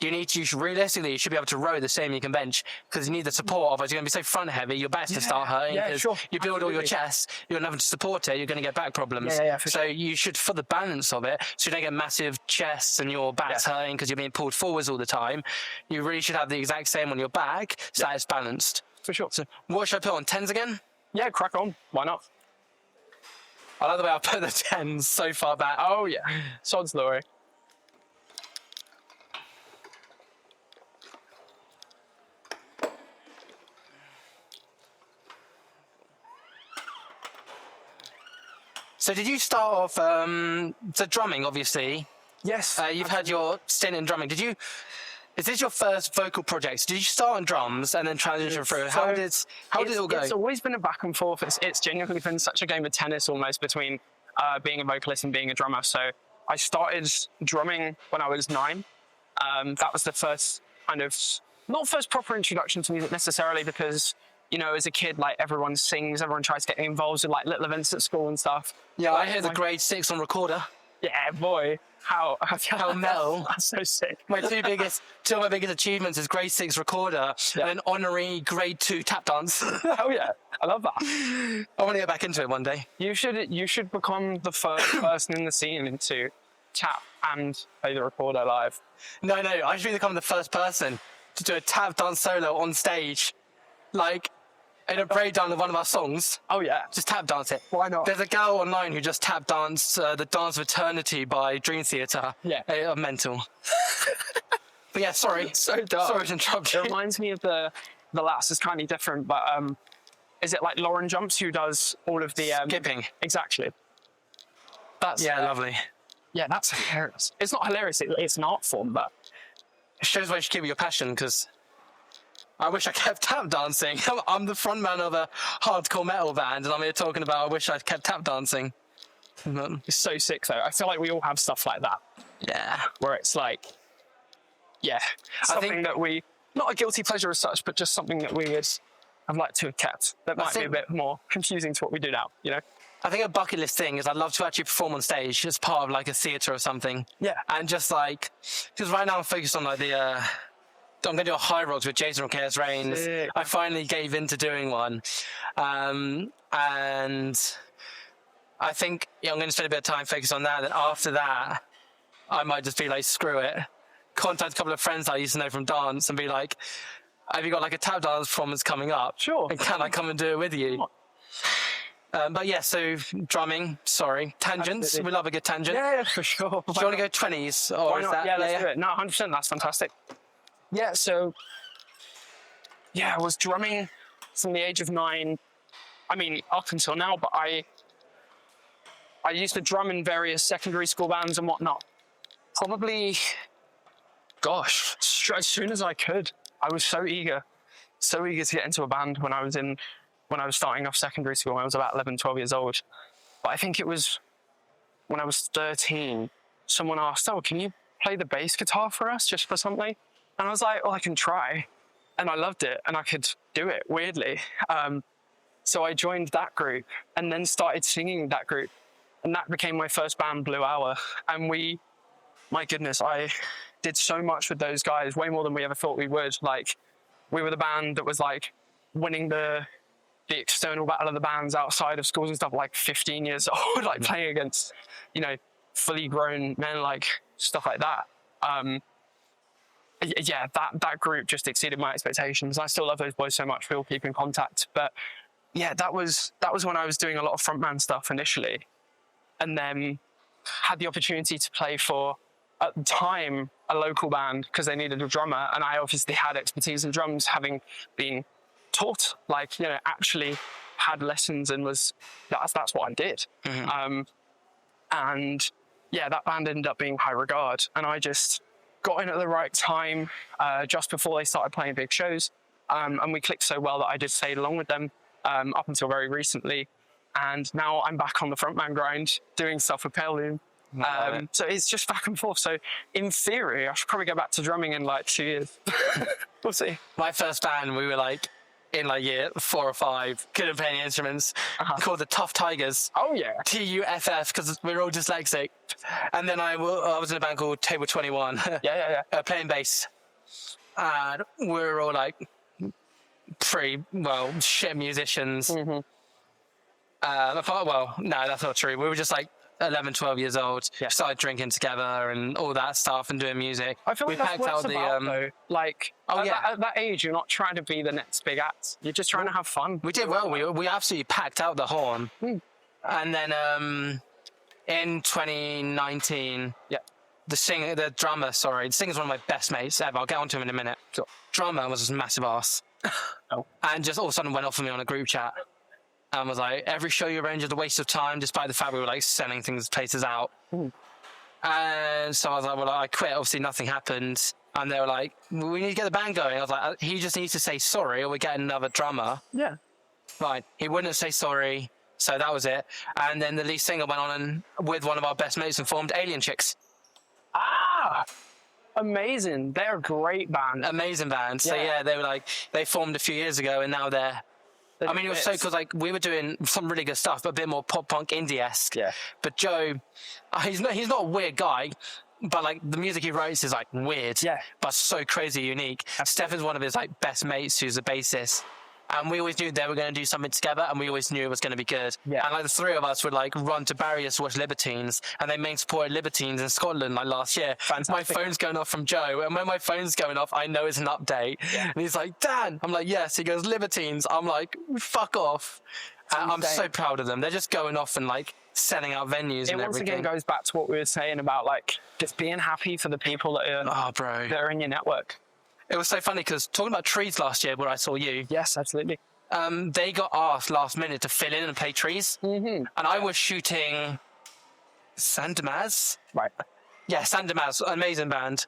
Realistically, you should be able to row the same you can bench, because you need the support. Otherwise, you're going to be so front heavy, your back's going to start hurting. Yeah, sure. You build all your chest, you're nothing to support it, you're going to get back problems. Yeah, so you should, for the balance of it, so you don't get massive chests and your back's hurting because you're being pulled forwards all the time. You really should have the exact same on your back, so that it's balanced. For sure. So what should I put on? 10s again? Yeah, crack on. Why not? I like the way I put the 10s so far back. Oh, yeah. Sod's Law. So did you start off, so drumming, obviously. Yes. You've had your stint in drumming. Is this your first vocal project? Did you start on drums and then transition through? How did it all go? It's always been a back and forth. It's genuinely been such a game of tennis almost between being a vocalist and being a drummer. So I started drumming when I was 9. That was the first not first proper introduction to music necessarily, because, as a kid, everyone sings, everyone tries to get involved with little events at school and stuff. Yeah, I hear the grade 6 on recorder. Yeah, boy. How metal. That's so sick. Two of my biggest achievements is grade 6 recorder and an honorary grade 2 tap dance. Oh yeah, I love that. I want to get back into it one day. You should become the first person in the scene to tap and play the recorder live. No, I should become the first person to do a tap dance solo on stage, in a breakdown of one of our songs. Oh yeah. Just tap dance it. Why not? There's a girl online who just tap danced The Dance of Eternity by Dream Theater. Yeah. Mental. But yeah, sorry. So dark. Sorry to interrupt you. It reminds me of the last is kind of different, but is it Lauren Jumps who does all of the skipping? Exactly. That's lovely. Yeah, that's hilarious. It's not hilarious, it's an art form, but it shows why you should keep your passion, because I wish I kept tap dancing. I'm the frontman of a hardcore metal band, and I'm here talking about I wish I kept tap dancing. It's so sick, though. I feel like we all have stuff like that. Yeah. Where it's something that we, not a guilty pleasure as such, but just something that we would have liked to have kept. That might be a bit more confusing to what we do now, I think a bucket list thing is I'd love to actually perform on stage as part of a theatre or something. Yeah. And just because right now I'm focused on the I'm going to do a High Rocks with Jason Chaos Reigns. Sick. I finally gave in to doing one. And I think I'm going to spend a bit of time focused on that. Then after that, I might just be like, screw it. Contact a couple of friends I used to know from dance and be like, have you got like a tap dance performance coming up? Sure. And can I come and do it with you? But yeah, so drumming, tangents. Absolutely. We love a good tangent. Yeah, for sure. Do you want to go 20s? Or Why is not? that, Yeah, let's do it. No, 100%. That's fantastic. Yeah, so, I was drumming from the age of 9. I mean, up until now, but I used to drum in various secondary school bands and whatnot. Probably, gosh, as soon as I could. I was so eager to get into a band when I was starting off secondary school when I was about 11, 12 years old. But I think it was when I was 13, someone asked, oh, can you play the bass guitar for us just for something? And I was like, well, I can try. And I loved it and I could do it, weirdly. So I joined that group and then started singing in that group. And that became my first band, Blue Hour. And my goodness, I did so much with those guys, way more than we ever thought we would. Like, we were the band that was like winning the external battle of the bands outside of schools and stuff, like 15 years old, like playing against, fully grown men, like stuff like that. That group just exceeded my expectations. I still love those boys so much. We all keep in contact. But yeah, that was when I was doing a lot of frontman stuff initially, and then had the opportunity to play for, at the time, a local band because they needed a drummer, and I obviously had expertise in drums, having been taught, actually had lessons, and that's what I did. Mm-hmm. And yeah, that band ended up being High Regard, and I just got in at the right time, just before they started playing big shows, and we clicked so well that I just stayed along with them up until very recently, and now I'm back on the frontman grind doing stuff with Palelume. So it's just back and forth. So in theory, I should probably go back to drumming in like 2 years. We'll see. My first band, we were like in like year 4 or 5, couldn't play any instruments, called the Tough Tigers. Oh yeah. TUFF, because we were all dyslexic. And then I was in a band called Table 21. Yeah. Playing bass. And we were all like pretty, shit musicians. Mm-hmm. I thought, no, that's not true. We were just like 11, 12 years old, started drinking together and all that stuff and doing music. I feel like that's what it's about, though. Like, at that age, you're not trying to be the next big act. You're just trying to have fun. We did well. We absolutely packed out the horn. And then in 2019, the singer's one of my best mates ever. I'll get onto him in a minute. Sure. Drummer was just a massive ass. And just all of a sudden went off on me on a group chat. And was like, every show you arrange is a waste of time, despite the fact we were like selling places out. And so I was like, well, I quit. Obviously, nothing happened. And they were like, we need to get the band going. I was like, he just needs to say sorry or we get another drummer. Yeah. Fine. He wouldn't say sorry. So that was it. And then the lead singer went on and with one of our best mates and formed Alien Chicks. Amazing. They're a great band. Amazing band. So yeah, they were like, they formed a few years ago and now they're, I mean, it was so because like we were doing some really good stuff, but a bit more pop punk indie-esque. Yeah. But Joe, he's not a weird guy, but like the music he writes is like weird. Yeah. But so crazy unique. Stefan's one of his like best mates, who's a bassist, and we always knew they were going to do something together, and we always knew it was going to be good. Yeah. And like the three of us would like run to barriers to watch Libertines, and they main supported Libertines in Scotland like last year. Fantastic. My phone's going off from Joe, and when my phone's going off, I know it's an update. Yeah. And he's like, Dan, I'm like, yes. He goes, Libertines. I'm like, fuck off. I'm so proud of them. They're just going off and like selling out venues and everything. It once again goes back to what we were saying about like just being happy for the people that are in your network. It was so funny because talking about Trees last year where I saw you. Yes, absolutely. They got asked last minute to fill in and play Trees. Mm-hmm. And I was shooting San Dimas. Right. Yeah, San Dimas, amazing band.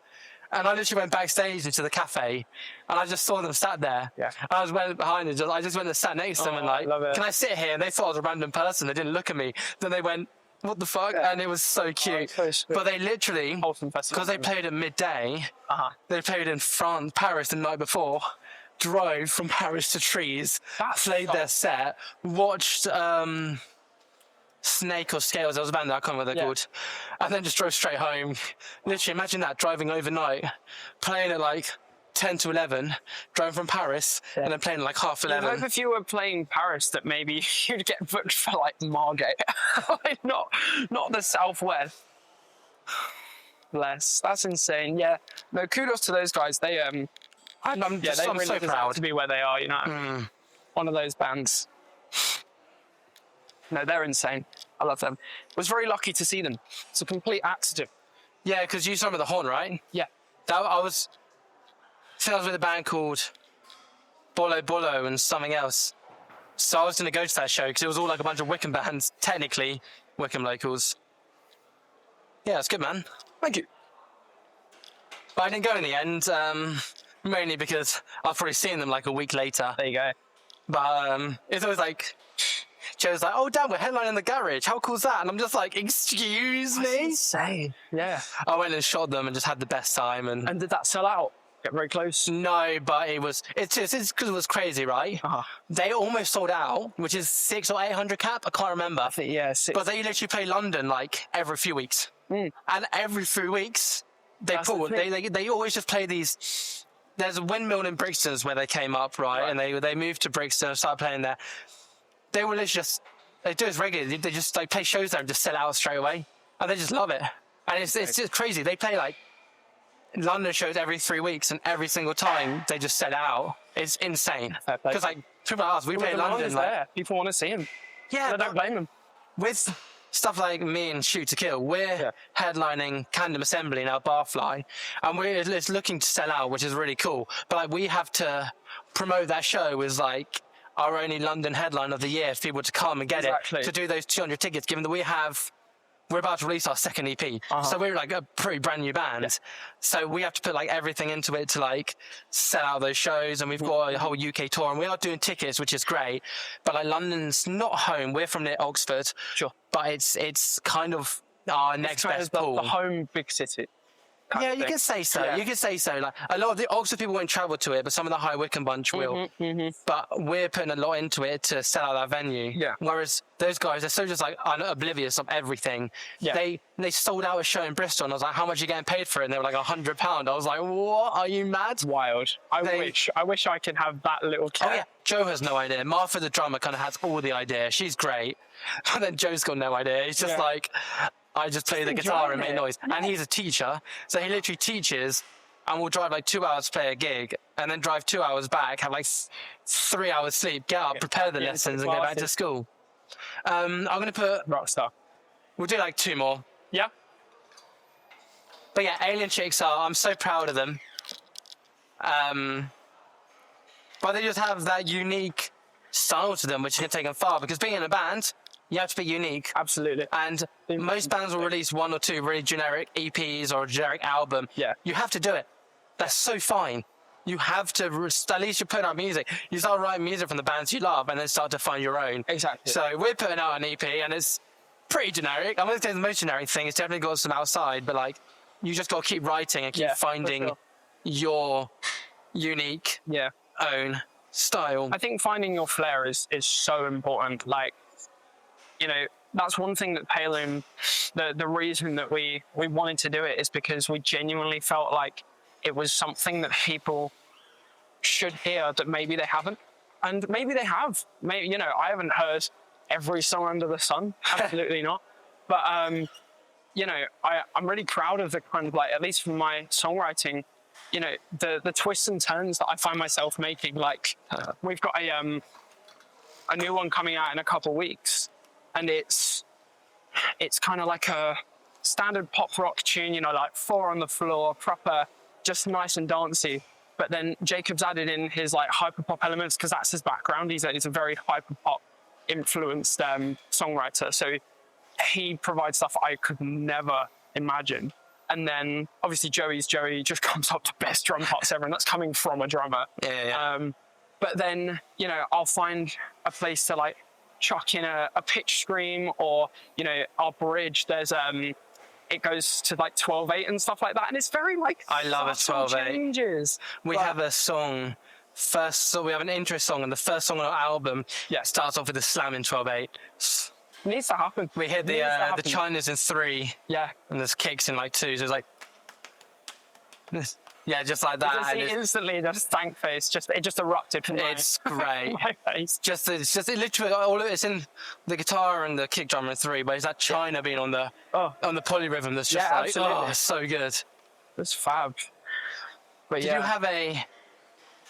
And I literally went backstage into the cafe and I just saw them sat there. Yeah. I was went behind and I just went and sat next to them and like, can I sit here? And they thought I was a random person. They didn't look at me. Then they went, what the fuck? Yeah. And it was so cute. But they literally, because they played at midday, they played in France, Paris the night before, drove from Paris to Trees, played their set, watched Snake or Scales, there was a band that I can't remember what they're called, and then just drove straight home. Literally, imagine that, driving overnight, playing at like 10 to 11, driving from Paris, and then playing at like half I hope 11. if you were playing Paris that maybe you'd get booked for like Margate, like not the Southwest. Bless, that's insane. Yeah, no, kudos to those guys. They I'm really so deserve proud. to be where they are. You know, one of those bands. No, they're insane. I love them. Was very lucky to see them. It's a complete accident. Yeah, because you saw them at the Horn, right? Yeah. I was with a band called Bolo Bolo and something else. So I was going to go to that show because it was all like a bunch of Wickham bands, technically Wickham locals. Yeah, it's good, man. Thank you. But I didn't go in the end, mainly because I've probably seen them like a week later. There you go. But it's always like, Joe's like, oh, damn, we're headlining the Garage. How cool's that? And I'm just like, excuse me? Insane. Yeah. I went and shot them and just had the best time. And did that sell out? Get very close. No, but it's because it was crazy, right? Uh-huh. They almost sold out, which is 600 or 800 cap. I can't remember. I think, yeah, 6. But they literally play London like every few weeks. And every few weeks, That's the thing. they always just play these. There's a windmill in Brixton's where they came up, right? And they moved to Brixton and started playing there. They will just, they do this regularly. They just like play shows there and just sell out straight away. And they just love it. And it's just crazy. They play like London shows every 3 weeks and every single time they just sell out. It's insane. Because like, people like us, we play in London. Like, there. People want to see him. yeah, I don't blame them. with stuff like me and Shoot to Kill, we're headlining Camden Assembly now, Barfly, and we're just looking to sell out, which is really cool. But like, we have to promote that show as like our only London headline of the year for people to come and get it, to do those 200 tickets, given that we're about to release our second EP. So we're like a pretty brand new band. So we have to put like everything into it to like sell out those shows. And we've got a whole UK tour and we are doing tickets, which is great. But like London's not home. We're from near Oxford. Sure. But it's kind of our next best pool. The home big city. Yeah, you can say so. You can say so. Like a lot of the Oxford people won't travel to it, but some of the High Wycombe bunch will. But we're putting a lot into it to sell out that venue. Yeah. Whereas those guys, they're so just like oblivious of everything. Yeah. They sold out a show in Bristol, and I was like, "How much are you getting paid for it?" And they were like £100. I was like, "What? Are you mad?" Wild. I wish I could have that little cat. Oh yeah. Joe has no idea. Martha, the drummer, kind of has all the idea. She's great, and then Joe's got no idea. He's just like, I just play the guitar and make noise. And he's a teacher, so he literally teaches and will drive like 2 hours to play a gig and then drive 2 hours back, have like 3 hours sleep, get up, prepare the lessons and go back to school. I'm going to put... Rockstar. We'll do like 2 more. Yeah. But yeah, Alien Chicks I'm so proud of them. But they just have that unique style to them, which can take them far, because being in a band, you have to be unique. Absolutely. And most bands will release 1 or 2 really generic EPs or a generic album. Yeah. You have to do it. That's so fine. You have to, at least you put out music. You start writing music from the bands you love and then start to find your own. Exactly. So we're putting out an EP and it's pretty generic. I'm going to say the most generic thing. It's definitely got some outside, but like, you just got to keep writing and keep finding your unique own style. I think finding your flair is so important. Like, you know, that's one thing that Palelume, the reason that we wanted to do it is because we genuinely felt like it was something that people should hear that maybe they haven't. And maybe they have. Maybe, you know, I haven't heard every song under the sun. Absolutely not. But, you know, I'm really proud of the kind of like, at least from my songwriting, you know, the twists and turns that I find myself making. Like, we've got a new one coming out in a couple of weeks. And it's kind of like a standard pop rock tune, you know, like 4 on the floor, proper, just nice and dancey. But then Jacob's added in his like hyper pop elements because that's his background. He's a very hyper pop influenced songwriter. So he provides stuff I could never imagine. And then obviously Joey just comes up to best drum parts ever, and that's coming from a drummer. But then, you know, I'll find a place to like chuck in a pitch scream, or, you know, our bridge, there's it goes to like 12/8 and stuff like that, and it's very like I love a 12/8 changes. We have a song so we have an intro song, and the first song on our album starts off with a slam in 12/8. Needs to happen. We hit the Chinas in 3, and there's kicks in like 2, so it's like this. Yeah, just like that. Just and it's, instantly, just stank face. It just erupted from it's great. my face. It's just it literally all it's in the guitar and the kick drum are 3, but it's that China being on the polyrhythm that's just like absolutely. so good. It's fab. But Did you have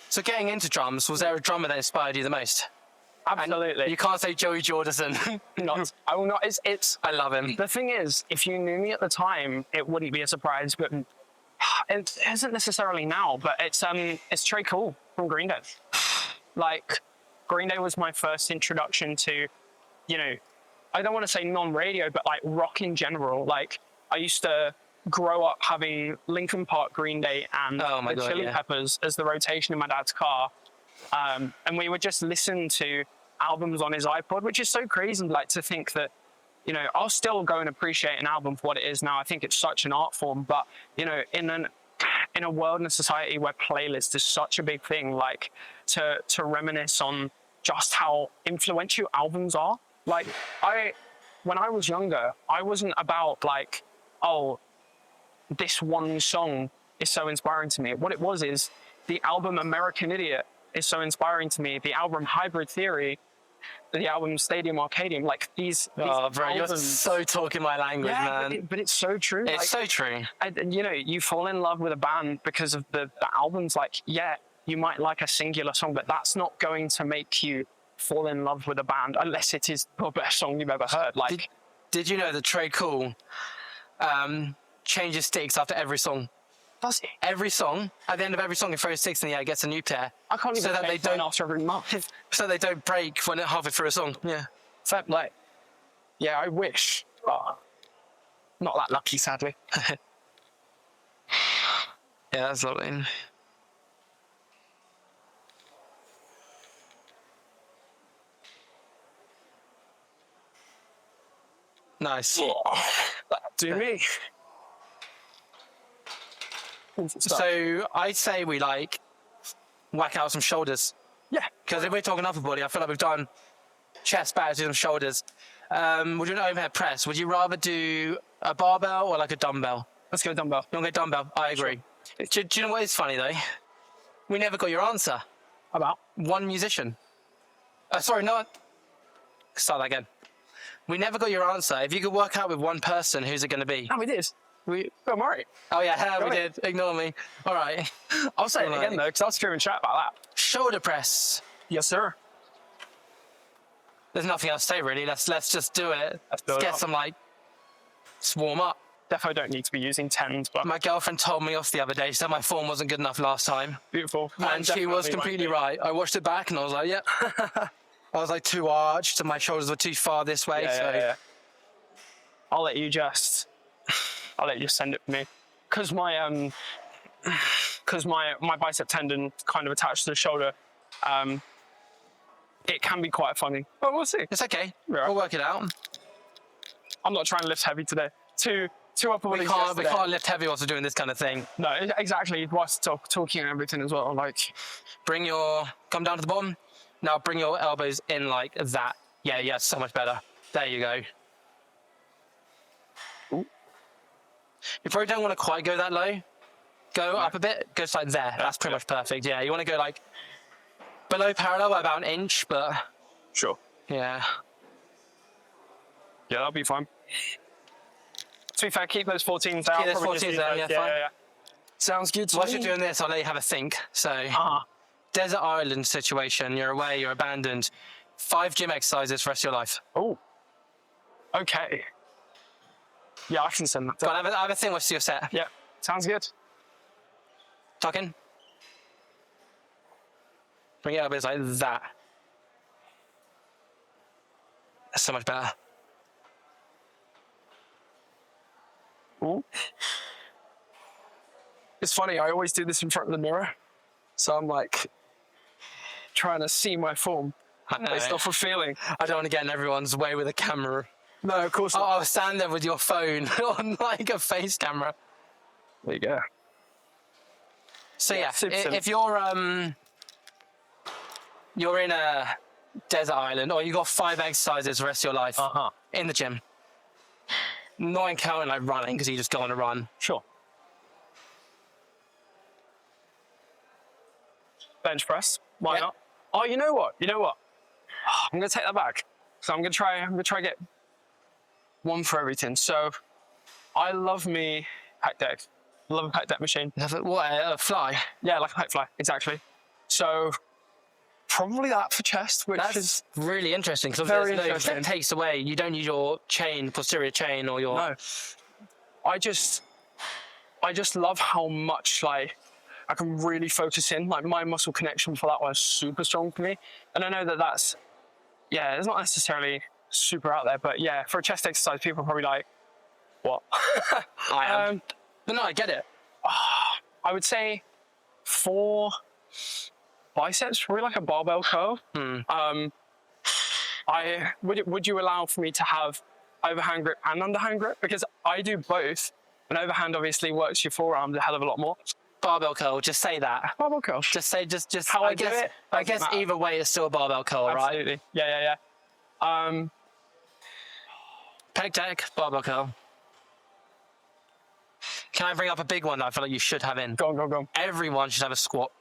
so getting into drums, was there a drummer that inspired you the most? Absolutely. And you can't say Joey Jordison. I will not. It's. I love him. The thing is, if you knew me at the time, it wouldn't be a surprise. But it isn't necessarily now. But it's Trey Cool from Green Day. Like, Green Day was my first introduction to, I don't want to say non-radio, but like rock in general. Like, I used to grow up having Linkin Park, Green Day, and the Chili Peppers as the rotation in my dad's car. And we would just listen to albums on his iPod, which is so crazy, like, to think that, I'll still go and appreciate an album for what it is now. I think it's such an art form, but, in a world and a society where playlist is such a big thing, like, to reminisce on just how influential albums are. Like, when I was younger, I wasn't about, like, oh, this one song is so inspiring to me. What it was is the album American Idiot is so inspiring to me. The album Hybrid Theory, the album Stadium Arcadium, like these Oh, bro, albums, you're so talking my language, man. but it's so true. It's so true. And, you fall in love with a band because of the albums. Like, yeah, you might like a singular song, but that's not going to make you fall in love with a band unless it is the best song you've ever heard. Like, did you know that Trey Cool changes sticks after every song? Does he? Every song, at the end of every song, he throws sticks in the air, gets a new pair. I can't even change mine after every month. So they don't break when they're halfway through a song. Yeah. So, like, yeah, I wish. But not that lucky, sadly. Yeah, that's lovely. Nice. Do me. So I'd say we whack out some shoulders. Yeah. Because if we're talking upper body, I feel like we've done chest, back, do some shoulders. We're doing overhead press. Would you rather do a barbell or like a dumbbell? Let's go dumbbell. You want to go dumbbell? I agree. Sure. Do you know what is funny though? We never got your answer. About? One musician. Sorry, not. Start that again. We never got your answer. If you could work out with one person, who's it going to be? No, we did. Don't worry. Oh yeah, we did. Ignore me. All right. I'll say it again though, because I'll scream and chat about that. Shoulder press. Yes, sir. There's nothing else to say really. Let's just do it. Let's get some just warm up. Defo don't need to be using tens, but my girlfriend told me off the other day. She said my form wasn't good enough last time. Beautiful. And she was completely right. I watched it back and I was like, yep. I was too arched and my shoulders were too far this way. Yeah. I'll let you send it for me. Because my bicep tendon kind of attached to the shoulder, it can be quite funny. But we'll see. It's okay. Right. We'll work it out. I'm not trying to lift heavy today. Two upper bodies we can't lift heavy whilst we're doing this kind of thing. No, exactly. Whilst talking and everything as well. Come down to the bottom. Now bring your elbows in like that. Yeah, so much better. There you go. Ooh. You probably don't want to quite go that low. Go up a bit. Go like there. That's pretty much perfect. Yeah, you want to go below parallel by about an inch, but sure. Yeah. Yeah, that'll be fine. To be fair, keep those 14s down. Keep those 14s down, yeah, fine. Yeah. Sounds good to me. Whilst you're doing this, I'll let you have a think. So, desert island situation, you're away, you're abandoned. 5 gym exercises for the rest of your life. Oh. Okay. Yeah, I can send that. Go on, have a think what's your set. Yeah, sounds good. Tuck in. Bring your elbows like that. That's so much better. Ooh. It's funny, I always do this in front of the mirror. So I'm trying to see my form based off of feeling. I don't want to get in everyone's way with a camera. No, of course not. I'll stand there with your phone on a face camera. There you go. So yeah, if you're in a desert island or you got 5 exercises the rest of your life in the gym, not counting running because you just go on a run. Sure. bench press. Why Yeah. not? Oh, you know what? I'm gonna take that back. So I'm gonna try get one for everything. So I love me pec deck. I love a pec deck machine. What, a fly? Yeah, like a pec fly, exactly. So probably that for chest, which is That's really interesting because very that interesting. takes away. You don't use your posterior chain, or your. No. I just love how much like I can really focus in. Like my muscle connection for that one is super strong for me, and I know that's it's not necessarily super out there, but yeah, for a chest exercise, people are probably like, what? I am. But no, I get it. I would say for biceps, probably like a barbell curl. Would you allow for me to have overhand grip and underhand grip? Because I do both, and overhand obviously works your forearms a hell of a lot more. Barbell curl. Just say that. Barbell curl. Just say just How I do it I doesn't guess matter. either way it's still a barbell curl, right? Absolutely. Yeah. Pec deck, barbell curl. Can I bring up a big one that I feel like you should have in? Go on. Everyone should have a squat.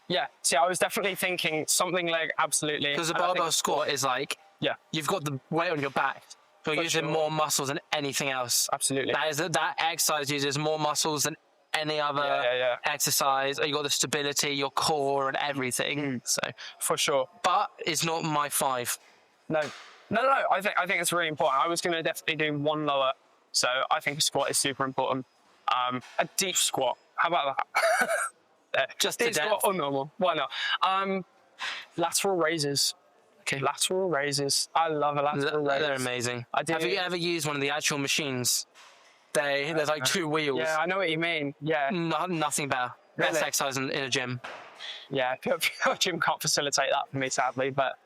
Yeah. See, I was definitely thinking something leg, absolutely. Because the And I think- barbell squat is like, Yeah, you've got the weight on your back. You're For using sure. more muscles than anything else. absolutely. That exercise uses more muscles than any other Yeah. exercise. You got the stability, your core, and everything. So, For sure. but it's not my 5. No. I think it's really important. I was going to definitely do one lower, so I think a squat is super important. A deep squat. How about that? There. Just to deep squat depth. or normal? Why not? Lateral raises. Okay. Lateral raises. I love a lateral raise. They're amazing. I do. Have you ever used one of the actual machines? There's like 2 wheels. Yeah, I know what you mean. Yeah, Nothing better. Best Really? exercise in a gym. yeah. Pure gym can't facilitate that for me, sadly. But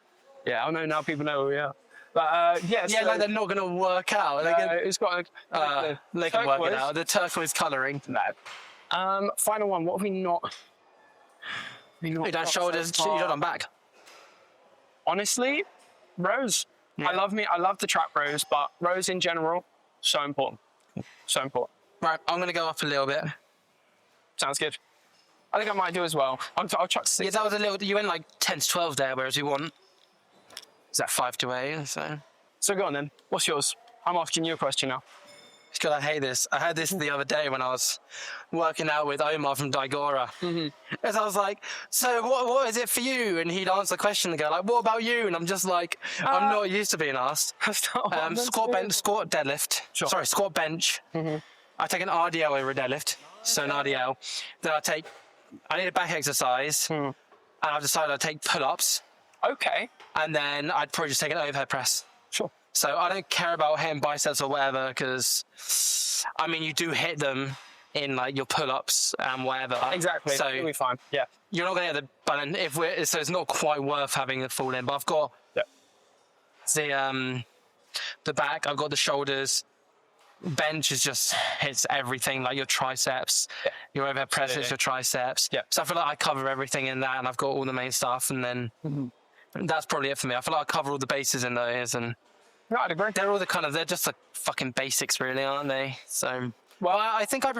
yeah, I know now people know who we are. But yeah, Yeah, so, like they're not going to work out. They can, it's got a they can work it turquoise. out. The turquoise colouring. No. Final one. What have we not? You done shoulders, you done back. Honestly, rows. Yeah. I love the trap rows, but rows in general, so important. So important. Right, I'm going to go up a little bit. Sounds good. I think I might do as well. I'll chuck 6. Yeah, that was a little. You went like 10 to 12 there, whereas you want. Is that 5 to 8? So. So go on then. What's yours? I'm asking you a question now. God, I hate this. I had this the other day when I was working out with Omar from Daigora. As I was like, so what is it for you? And he'd answer the question and go like, what about you? And I'm just like, I'm not used to being asked. Squat, bench, squat, deadlift. Sure. Sorry, squat, bench. I take an RDL over a deadlift. So an RDL. Then I need a back exercise. And I've decided I'd take pull-ups. Okay. And then I'd probably just take an overhead press. Sure. So I don't care about hitting biceps or whatever, because I mean you do hit them in like your pull-ups and whatever. Exactly. So It'll be fine. Yeah. you're not going to get the button so it's not quite worth having a full in. But I've got the back. I've got the shoulders. Bench is just hits everything, like your triceps. Your overhead press hits your triceps. Yeah. So I feel like I cover everything in that, and I've got all the main stuff, and then that's probably it for me. I feel like I cover all the bases in those, and No, I'd agree. they're just the fucking basics, really, aren't they? So, well, I think I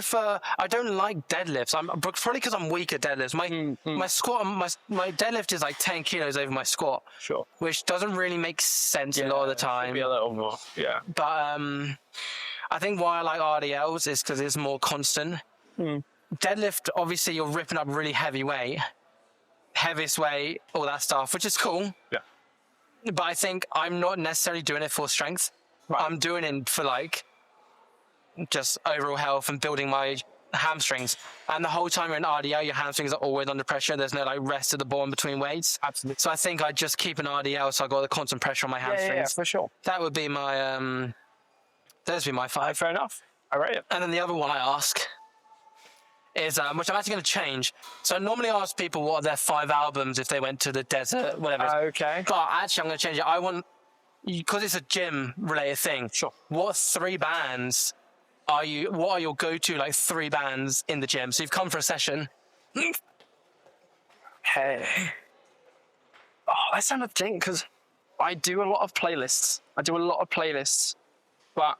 don't like deadlifts. Probably because I'm weak at deadlifts. My squat, my deadlift is like 10 kilos over my squat, Sure. which doesn't really make sense a lot of the time. Maybe a little more. Yeah. But I think why I like RDLs is because it's more constant. Deadlift, obviously, you're ripping up really heavy weight, heaviest weight, all that stuff, which is cool. Yeah. But I think I'm not necessarily doing it for strength. Right. I'm doing it for like just overall health and building my hamstrings. And the whole time you're in RDL, your hamstrings are always under pressure. There's no like rest at the bottom between weights. Absolutely. So I think I just keep an RDL, so I got the constant pressure on my hamstrings. Yeah, for sure. That would be my those would be my 5. Fair enough. I rate it. And then the other one I ask is, which I'm actually going to change. So I normally ask people what are their 5 albums if they went to the desert, whatever. Okay. But actually, I'm going to change it. I want, because it's a gym-related thing. Sure. What 3 bands what are your go-to, like, 3 bands in the gym? So you've come for a session. Okay. Oh, that's another thing, because I do a lot of playlists. But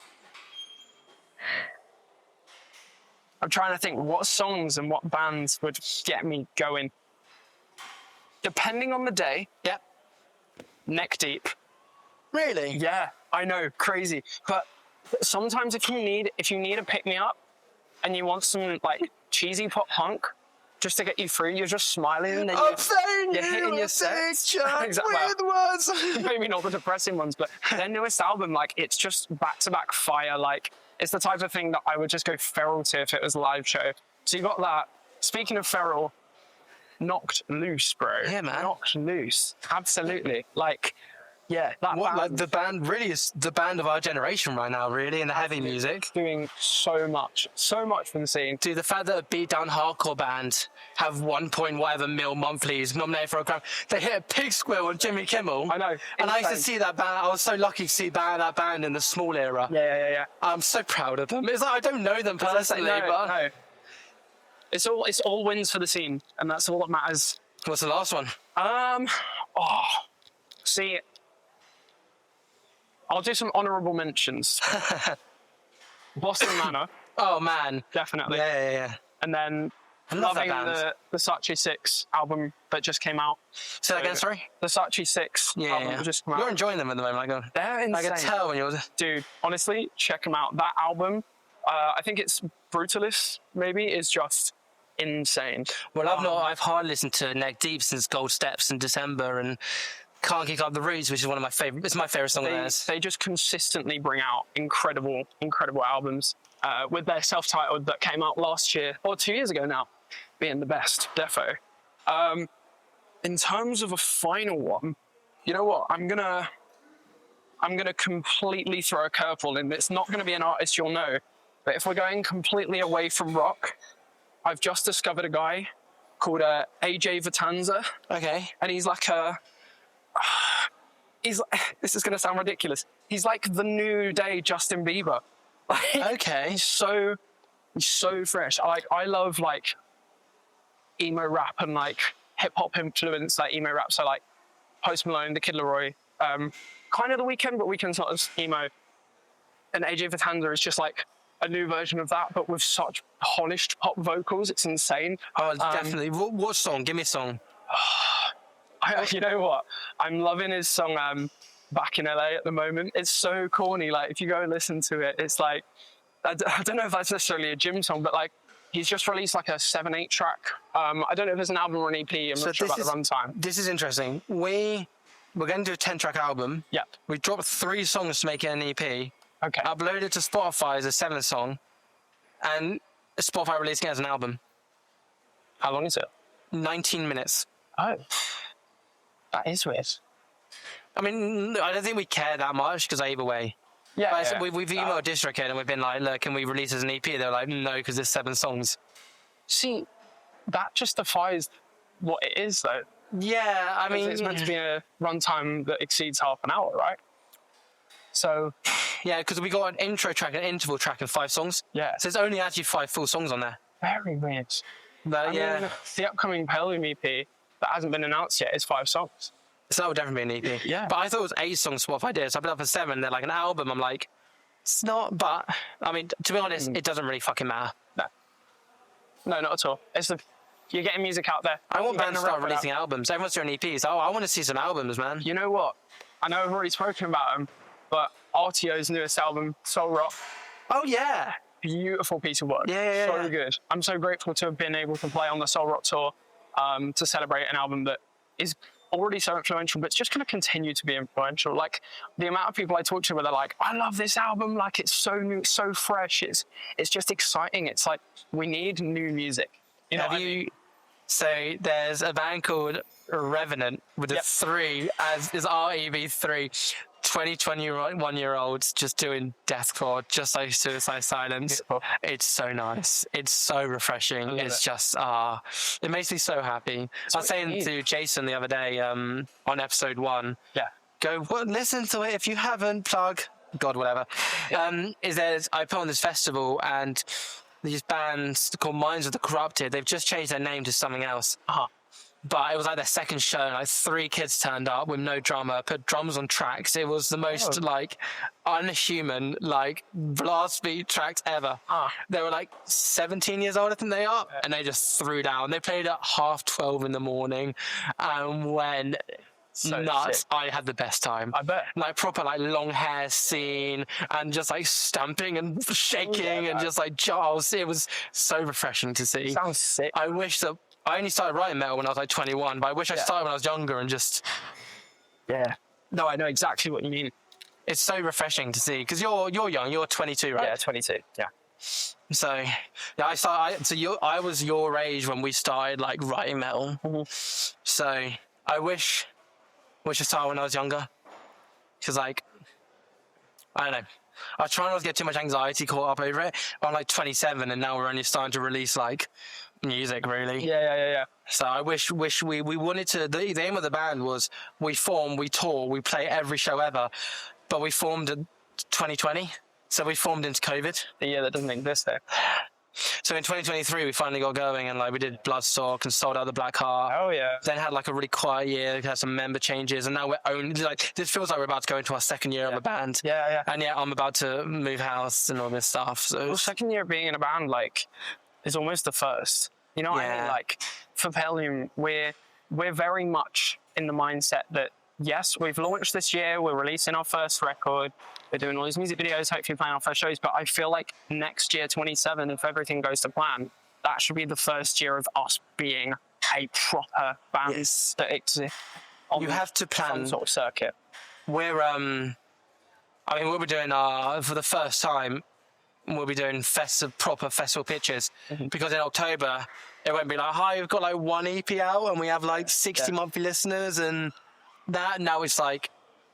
I'm trying to think what songs and what bands would get me going. depending on the day, Yep. neck deep. Really? Yeah, I know, crazy. But sometimes if you need a pick me up, and you want some like cheesy pop punk, just to get you through, you're just smiling and then you're hitting your sets. Exactly. With words. Maybe not the depressing ones, but their newest album, like it's just back-to-back fire. Like it's the type of thing that I would just go feral to if it was a live show. So you got that. Speaking of feral, Knocked Loose, bro. Yeah, man. Knocked Loose. Absolutely. Like, yeah, that What, band like the band really is the band of our generation right now, really, in the heavy music. doing so much for the scene. Dude, the fact that a beatdown hardcore band have 1 point whatever mil monthlies nominated for a Grammy, they hit a pig squeal on Jimmy Kimmel. I know. And I used to insane. see that band. I was so lucky to see that band in the small era. Yeah. I'm so proud of them. It's like I don't know them personally, but No. It's all wins for the scene, and that's all that matters. What's the last one? See, I'll do some honourable mentions. Boston Manor, Oh man, definitely. yeah. And then I love that loving band. the Versace 6 album that just came out. Say that again, sorry. Versace 6 album that just came out. You're enjoying them at the moment. They're I insane. can tell when you're. Dude, honestly, check them out. That album, I think it's Brutalist, maybe, is just insane. Well, I've hardly listened to Neck Deep since Gold Steps in December, and Can't Kick Up the Roots, which is one of my favorite. It's my favorite song of theirs. They just consistently bring out incredible albums. With their self-titled that came out last year or 2 years ago now, being the best, defo. In terms of a final one, you know what? I'm gonna completely throw a curveball in. It's not gonna be an artist you'll know, but if we're going completely away from rock, I've just discovered a guy called AJ Vitanza. Okay. And he's like this is going to sound ridiculous. He's like the new day Justin Bieber. Like, Okay. he's so fresh. I love like emo rap and like hip hop influence, like emo rap. So like Post Malone, The Kid Laroi, kind of The Weeknd, but Weeknd's not as emo. And AJ Vitanza is just like a new version of that, but with such polished pop vocals. It's insane. Oh, definitely. What song? Give me a song. You know what? I'm loving his song Back in LA at the moment. It's so corny. Like, if you go and listen to it, it's like, I don't know if that's necessarily a gym song, but like, he's just released like a 7/8 track. I don't know if there's an album or an EP. I'm not sure about the runtime. This is interesting. We're going to do a 10-track album. Yep. We dropped 3 songs to make it an EP. Okay. Uploaded it to Spotify as a 7th song, and Spotify releasing it as an album. How long is it? 19 minutes. Oh. That is weird. I mean, I don't think we care that much because either way. Yeah. But yeah. we've emailed DistroKid and we've been like, look, can we release it as an EP? They're like, no, because there's 7 songs. See, that justifies what it is, though. Yeah, I mean, It's meant to be a runtime that exceeds half an hour, right? So, yeah, because we got an intro track, an interval track, and 5 songs. yeah. So it's only actually 5 full songs on there. Very weird. But I yeah, mean, the upcoming Palelume EP that hasn't been announced yet is 5 songs. so that would definitely be an EP. Yeah. But I thought it was 8 songs Spotify did, so I put up for 7. They're like an album. I'm like, it's not. But I mean, to be honest, it doesn't really fucking matter. No, not at all. You're getting music out there. I want You're bands to getting start a record releasing albums. Everyone's doing EPs. Oh, I want to see some albums, man. You know what? I know I've already spoken about them, but RTO's newest album, Soul Rock, Oh yeah. beautiful piece of work. Yeah. So good. I'm so grateful to have been able to play on the Soul Rock tour to celebrate an album that is already so influential, but it's just going to continue to be influential. Like, the amount of people I talk to where they're like, I love this album, like, it's so new, so fresh, it's just exciting. It's like, we need new music. You know Have what I mean? you? So there's a band called Revenant with a Yep. 3 as is REV3. 21-year-olds just doing deathcore, just like Suicide Silence. Beautiful. It's so nice. It's so refreshing. love It's it. just it makes me so happy. I was what you saying need. to Jason the other day on episode 1, Yeah. go listen to it if you haven't. Plug, God, whatever. I put on this festival and these bands called Minds of the Corrupted. They've just changed their name to something else. Uh-huh. But it was like their second show, and like 3 kids turned up with no drummer, put drums on tracks. It was the most like unhuman, like blast beat tracks ever. They were like 17 years old, I think they are, and they just threw down. They played at 12:30 in the morning, and when nuts, sick. I had the best time. I bet. Like proper like long hair scene and just like stamping and shaking and just like jars. It was so refreshing to see. Sounds sick. I wish that I only started writing metal when I was like 21, but I wish I started when I was younger and just. Yeah. No, I know exactly what you mean. It's so refreshing to see because you're young. You're 22, right? Yeah, 22. Yeah. So yeah, I was your age when we started like writing metal. So I wish I started when I was younger because like I don't know. I try not to get too much anxiety caught up over it. I'm like 27 and now we're only starting to release like music really. Yeah. So I wish we wanted to. The aim of the band was we form, we tour, we play every show ever, but we formed in 2020. So we formed into COVID. The year that doesn't exist there. So in 2023 we finally got going and like we did Bloodstock and sold out the Black Heart. Oh yeah. Then had like a really quiet year, had some member changes, and now we're only like this feels like we're about to go into our second year of a band. Yeah. And yeah, I'm about to move house and all this stuff. So Well, second year of being in a band like is almost the first. You know what I mean? Like for Palelume, we're very much in the mindset that yes, we've launched this year, we're releasing our first record, we're doing all these music videos, hopefully playing our first shows, but I feel like next year, 27, if everything goes to plan, that should be the first year of us being a proper band that exists on you have to plan some sort of circuit. We're we'll be doing for the first time we'll be doing proper festival pitches because in October it won't be like, hi, we've got like 1 EP out and we have like 60 monthly listeners and that. Now it's like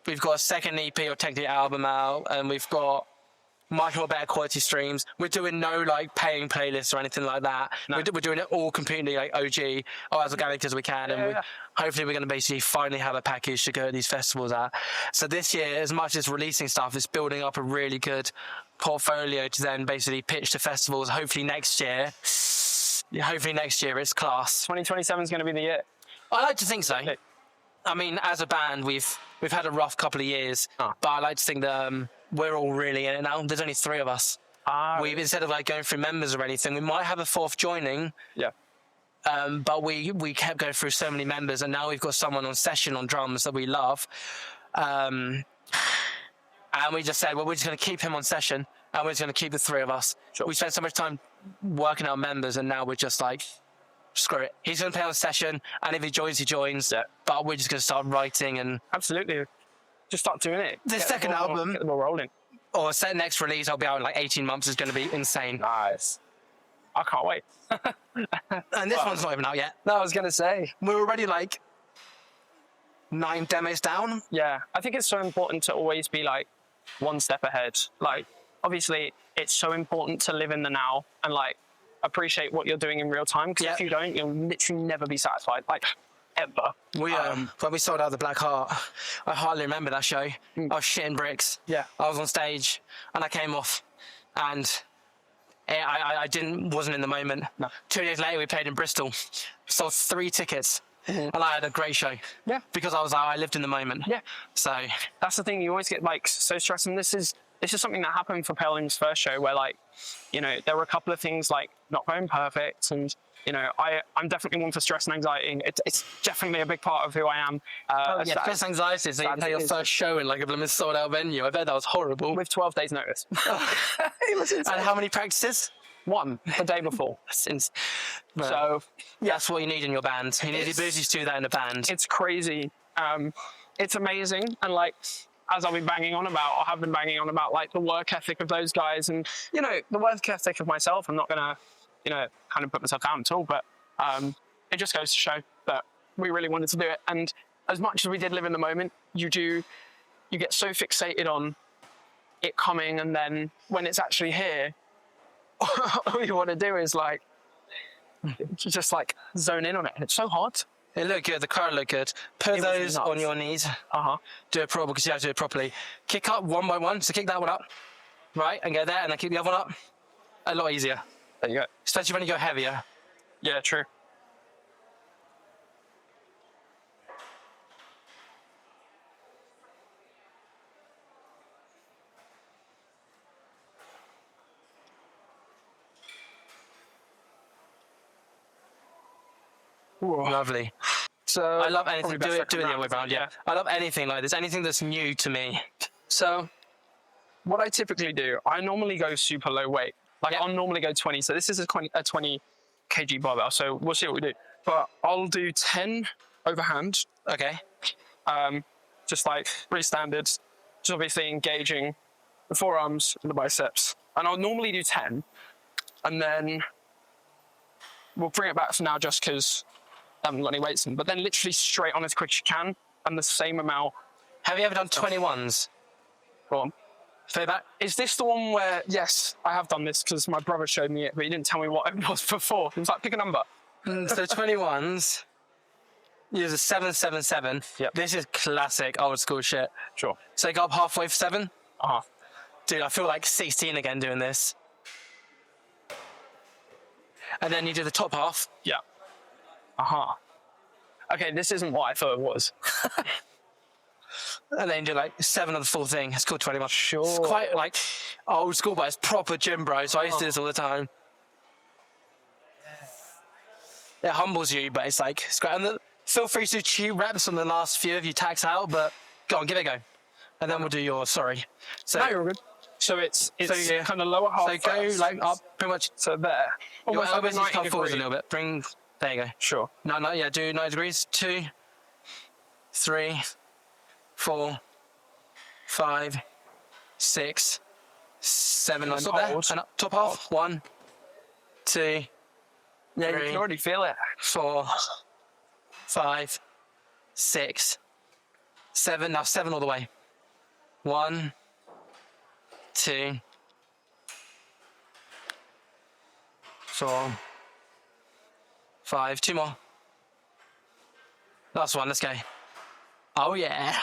we've got a second EP or technically album out and we've got much more better quality streams. We're doing no like paying playlists or anything like that. No. We're doing it all completely like OG or as organic as we can, and hopefully we're going to basically finally have a package to go to these festivals at. So this year, as much as releasing stuff, is building up a really good portfolio to then basically pitch to festivals. Hopefully next year it's class. 2027 is going to be the year. I like to think so. I mean, as a band, we've had a rough couple of years, but I like to think that we're all really in it now. There's only 3 of us. We've instead of like going through members or anything, we might have a 4th joining. Yeah. But we kept going through so many members, and now we've got someone on session on drums that we love. And we just said, well, we're just going to keep him on session, and we're just going to keep the 3 of us. Sure. We spent so much time working out members, and now we're just like, screw it. He's going to play on session, and if he joins, he joins. Yeah. But we're just going to start writing and absolutely just start doing it. The second album, get the ball rolling, or next release, I'll be out in like 18 months. Is going to be insane. Nice. I can't wait. And this one's not even out yet. No, I was going to say we're already like 9 demos down. Yeah, I think it's so important to always be like one step ahead. Like, obviously, it's so important to live in the now and like appreciate what you're doing in real time. Because if you don't, you'll literally never be satisfied. Like, ever. When we sold out the Black Heart, I hardly remember that show. I was shitting bricks. Yeah. I was on stage and I came off, and I wasn't in the moment. No. 2 days later, we played in Bristol. Sold 3 tickets. And I had a great show. Yeah. Because I lived in the moment. Yeah. So that's the thing. You always get like so stressed, and this is something that happened for Palume's first show, where like, you know, there were a couple of things like not going perfect, and you know, I'm definitely one for stress and anxiety. It's definitely a big part of who I am. Stress and anxiety. So you play your first show in like a blooming sold out venue. I bet that was horrible. With 12 days notice. It was insane. And how many practices? 1 the day before. So that's what you need in your band. You need the ability to do that in a band. It's crazy. It's amazing, and like, as I've been banging on about, or have been banging on about, like the work ethic of those guys, and you know, the work ethic of myself. I'm not gonna, you know, kind of put myself down at all, but it just goes to show that we really wanted to do it. And as much as we did live in the moment, you get so fixated on it coming, and then when it's actually here, all you want to do is like just like zone in on it, and it's so hard. It looked good. The crowd looked good. Put those on your knees. Do it properly, because you have to do it properly. Kick up one by one. So kick that one up, right, and go there, and then kick the other one up. A lot easier. There you go. Especially when you go heavier. Yeah, true. Lovely. So I love anything. probably Do best it the other way around. Yeah. I love anything like this. Anything that's new to me. So what I typically do, I normally go super low weight. Like I'll normally go 20. So this is a 20 kg barbell. So we'll see what we do. But I'll do 10 overhand. Okay. Just like pretty standard. Just obviously engaging the forearms and the biceps. And I'll normally do 10. And then we'll bring it back for now just because I haven't got any weights in. But then literally straight on as quick as you can. And the same amount. Have you ever done 21s? Go on. Fair back. Is this the one where, yes, I have done this because my brother showed me it, but he didn't tell me what it was before. He was like, pick a number. So 21s, use a 777. Yep. This is classic old school shit. Sure. So you go up halfway for 7. Uh-huh. Dude, I feel like 16 again doing this. And then you do the top half. Yeah. Uh-huh. Okay, this isn't what I thought it was. And then you do like 7 of the full thing. It's called 21. Sure. It's quite like old school, but it's proper gym, bro. So I used to do this all the time. It humbles you, but it's like, it's great. And feel free to cheat reps on the last few if you tax out, but go on, give it a go. And then we'll do your, sorry. So, No, you're good. So it's yeah. kind of lower half. So go first. like up pretty much. So there. Your Almost like elbows a need to 90 come forwards a degree. little bit. Bring, there you go. Sure. No, yeah, do 90 degrees. 2, 3, 4, 5, 6, 7. And Stop there. hold. And up, top half. 1, 2, Yeah, you 3, can already feel it. 4, 5, 6, 7. Now 7 all the way. 1, 2, 4, 5. 2 more. Last one. Let's go. Oh yeah.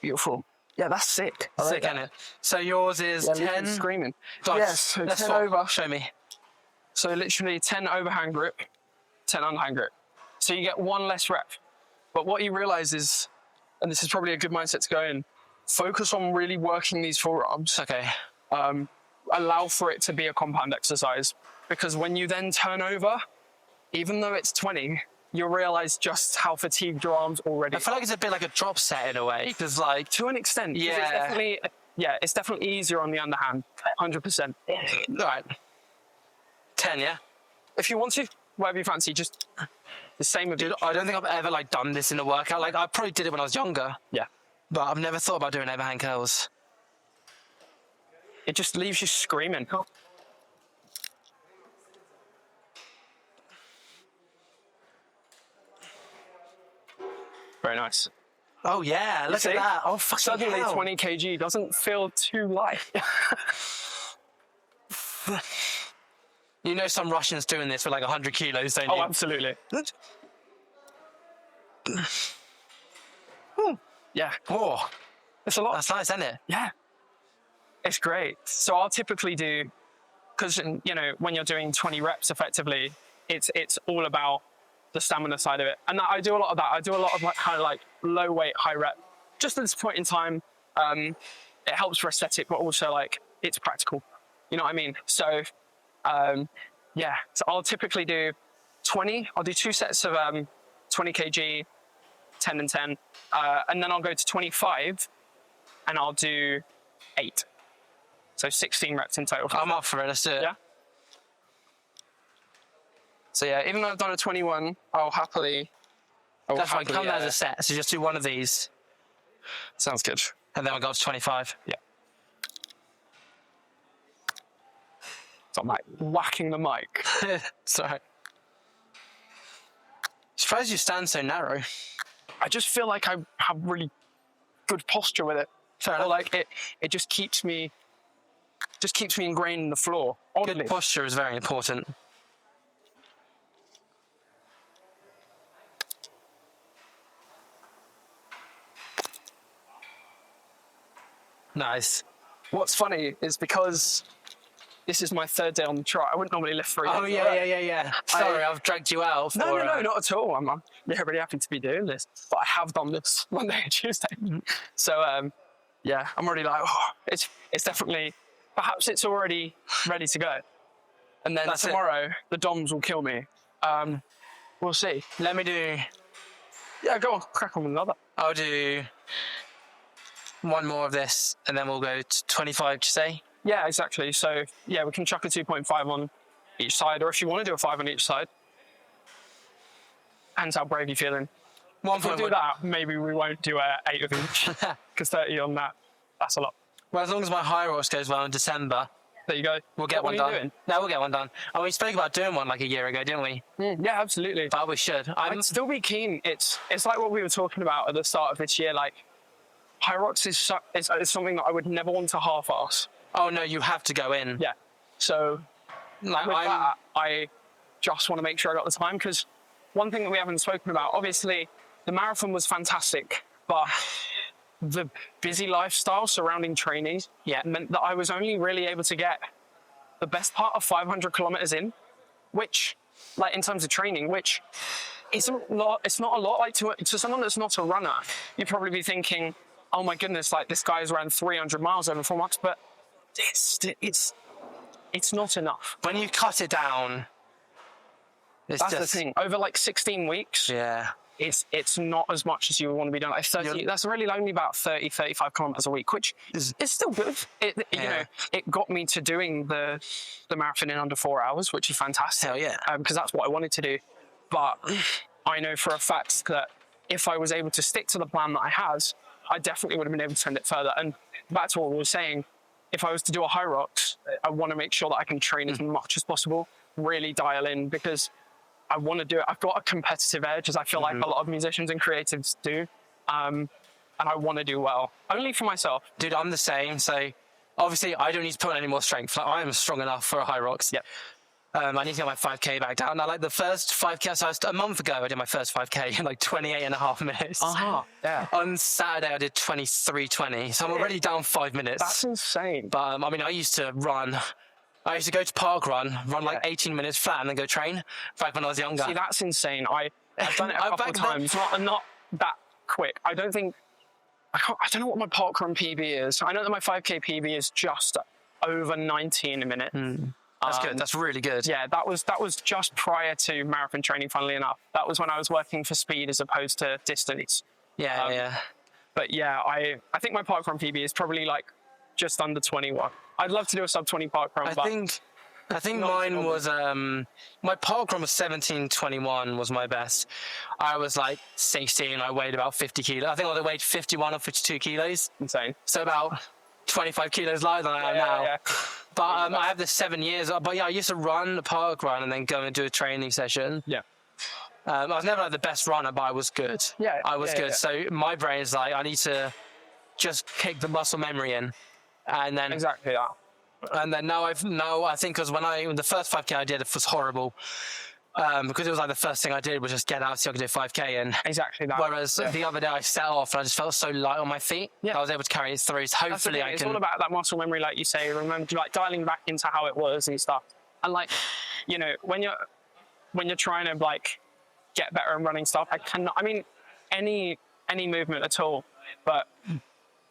Beautiful. Yeah, that's sick. I like Sick, that. innit? So yours is Yeah, 10. screaming. Nice. Yes, so Let's 10 swap. over. Show me. So literally 10 overhand grip, 10 underhand grip. So you get 1 less rep. But what you realize is, and this is probably a good mindset to go in, focus on really working these forearms. Okay. Allow for it to be a compound exercise. Because when you then turn over, even though it's 20, you'll realize just how fatigued your arms already I feel like it's a bit like a drop set in a way. Because like, to an extent. 'Cause Yeah. It's definitely easier on the underhand, 100%. all right. 10, yeah? If you want to, whatever you fancy, just the same with Dude, I don't think I've ever like done this in a workout. Like I probably did it when I was younger, Yeah. but I've never thought about doing overhand curls. It just leaves you screaming. Very nice. Oh yeah, look See? at that. Oh fucking Suddenly hell. 20 kg doesn't feel too light. You know some Russians doing this for like 100 kilos, don't you? Oh, absolutely. Yeah, Oh, it's a lot. that's nice, isn't it? Yeah, it's great. So I'll typically do, because you know when you're doing 20 reps effectively, it's all about the stamina side of it, and I do a lot of that. I do a lot of like kind of like low weight, high rep. Just at this point in time, it helps for aesthetic, but also like it's practical. You know what I mean? So yeah, so I'll typically do 20. I'll do 2 sets of 20 kg, 10 and 10, and then I'll go to 25, and I'll do 8. So 16 reps in total. I'm up for it. Let's do it. Yeah. So yeah, even though I've done a 21, I'll happily. That's fine. Come as a set. So just do one of these, Sounds good. and then I'll go up to 25. Yeah. So I'm like whacking the mic. Sorry. Surprised you stand so narrow. I just feel like I have really good posture with it. Fair Or enough. like it just keeps me ingrained in the floor. Oddly. Good posture is very important. Nice. What's funny is because this is my 3rd day on the trot, I wouldn't normally lift 3 Oh days. yeah. Sorry, I've dragged you out. No, for, not at all. I'm really happy to be doing this. But I have done this Monday and Tuesday. So, yeah, I'm already like, oh, it's definitely, perhaps it's already ready to go. And then That's it. tomorrow, the DOMs will kill me. We'll see. Let me do. Yeah, go on, crack on with another. I'll do one more of this, and then we'll go to 25. To say. Yeah, exactly. So yeah, we can chuck a 2.5 on each side, or if you want to do a 5 on each side. Depends how brave you're feeling. If we do that, maybe we won't do 8 of each, because 30 on that, that's a lot. Well, as long as my high rocks goes well in December, There you go. we'll get one What are you done. doing? No, we'll get one done. And we spoke about doing one like a year ago, didn't we? Yeah, absolutely. But we should. I'd still be keen. It's like what we were talking about at the start of this year. Like, high rocks is something that I would never want to half-ass. Oh no, you have to go in. Yeah. So Like with that, I just want to make sure I got the time, because one thing that we haven't spoken about, obviously, the marathon was fantastic, but the busy lifestyle surrounding training meant that I was only really able to get the best part of 500 kilometers in, which, like in terms of training, which isn't a lot. It's not a lot. Like to someone that's not a runner, you'd probably be thinking, "Oh my goodness, like this guy's ran 300 miles over 4 months," but it's not enough. When you cut it down, That's the thing. Over like 16 weeks, Yeah. it's not as much as you want to be doing. Like 30, that's really only about 30, 35 kilometers a week, which is still good. You know, it got me to doing the marathon in under 4 hours, which is fantastic. Hell yeah. Because that's what I wanted to do. But I know for a fact that if I was able to stick to the plan that I had, I definitely would have been able to send it further. And back to what we were saying, if I was to do a high rocks, I want to make sure that I can train as much as possible, really dial in, because I want to do it. I've got a competitive edge, as I feel like a lot of musicians and creatives do. And I want to do well, only for myself. Dude, I'm the same. So obviously I don't need to put on any more strength. Like, I am strong enough for a high rocks. Yep. I need to get my 5K back down. Now, like the first 5K, so a month ago, I did my first 5K in like 28 and a half minutes. Yeah. On Saturday, I did 23:20. So I'm already down 5 minutes. That's insane. But I mean, I used to go to park run like 18 minutes flat and then go train back when I was younger. See, that's insane. I've done it a couple of times. Not that quick. I don't know what my park run PB is. I know that my 5K PB is just over 90 in a minute. That's good. That's really good. Yeah, that was just prior to marathon training, funnily enough. That was when I was working for speed as opposed to distance. Yeah. But yeah, I think my park run PB is probably like just under 21. I'd love to do a sub 20 park run. I think mine was my park run was 17:21 was my best. I was like 16. I weighed about 50 kilos. I think I weighed 51 or 52 kilos. Insane. So about 25 kilos lighter than I am now. Yeah. But I have the 7 years. But yeah, I used to run the park run and then go and do a training session. Yeah. I was never like the best runner, but I was good. Yeah. I was good. Yeah. So my brain's like, I need to just kick the muscle memory in, and then Exactly that. And then now I think because when the first 5K I did, it was horrible. Because it was like the first thing I did was just get out so I could do 5K. And exactly that. Whereas the other day I set off and I just felt so light on my feet. Yeah. I was able to carry it through. So hopefully it's all about that muscle memory, like you say. Remember, like dialing back into how it was and stuff. And like, you know, when you're trying to like get better and running stuff, I mean, any movement at all, but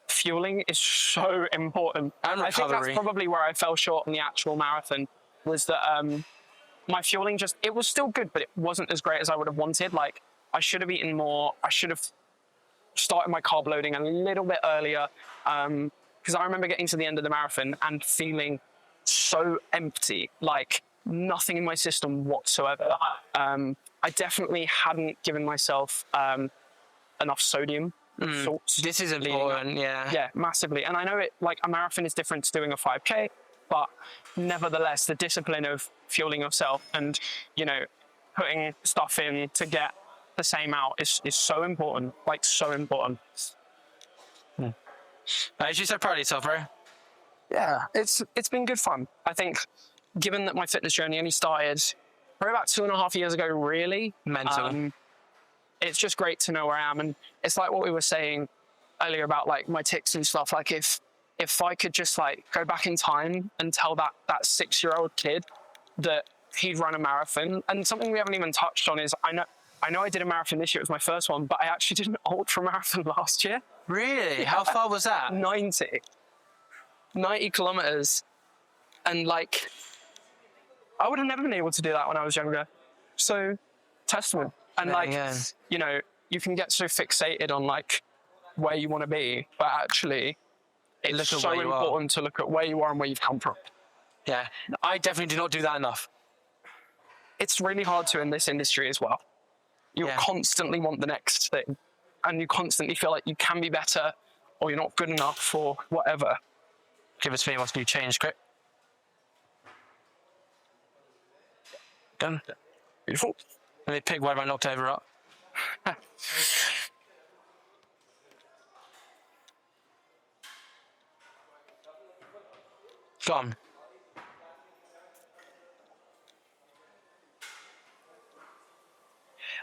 fueling is so important. And recovery. I think that's probably where I fell short in the actual marathon, was that my fueling it was still good, but it wasn't as great as I would have wanted. Like, I should have eaten more. I should have started my carb loading a little bit earlier. Because I remember getting to the end of the marathon and feeling so empty, like nothing in my system whatsoever. I definitely hadn't given myself enough sodium. This is important, yeah. Yeah, massively. And I know a marathon is different to doing a 5K, but nevertheless, the discipline of fueling yourself and, you know, putting stuff in to get the same out is so important, like so important. You're so proud of yourself, bro. Yeah, it's been good fun. I think, given that my fitness journey only started probably about 2.5 years ago, really. Mental. It's just great to know where I am. And it's like what we were saying earlier about like my tics and stuff. Like if I could just like go back in time and tell that 6-year-old kid that he'd run a marathon. And something we haven't even touched on is I know I did a marathon this year. It was my first one, but I actually did an ultra marathon last year. Really? How far was that? 90 kilometers. And like, I would have never been able to do that when I was younger. So testament. And Yeah. you know, you can get so fixated on like where you want to be, but actually it's Look at so where you are. important to look at where you are and where you've come from. Yeah, I definitely do not do that enough. It's really hard to in this industry as well. You Yeah. constantly want the next thing, and you constantly feel like you can be better, or you're not good enough, or whatever. Give us me once you change script. Done. Beautiful. Let me pick whatever I knocked over up. Gone.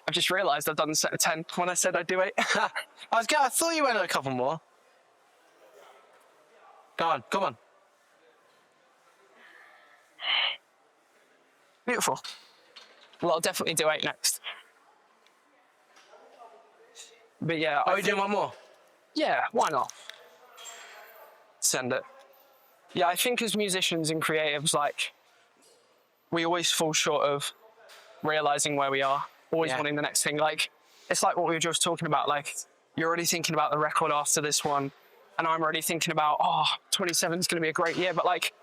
I've just realised I've done the set of 10 when I said I'd do 8. I thought you went a couple more. Go on, come on. Beautiful. Well, I'll definitely do 8 next. But yeah, Are we doing one more? yeah, why not? Send it. Yeah, I think as musicians and creatives, like, we always fall short of realising where we are, always Yeah. wanting the next thing. Like, it's like what we were just talking about. Like, you're already thinking about the record after this one, and I'm already thinking about, 27 is going to be a great year. But, like,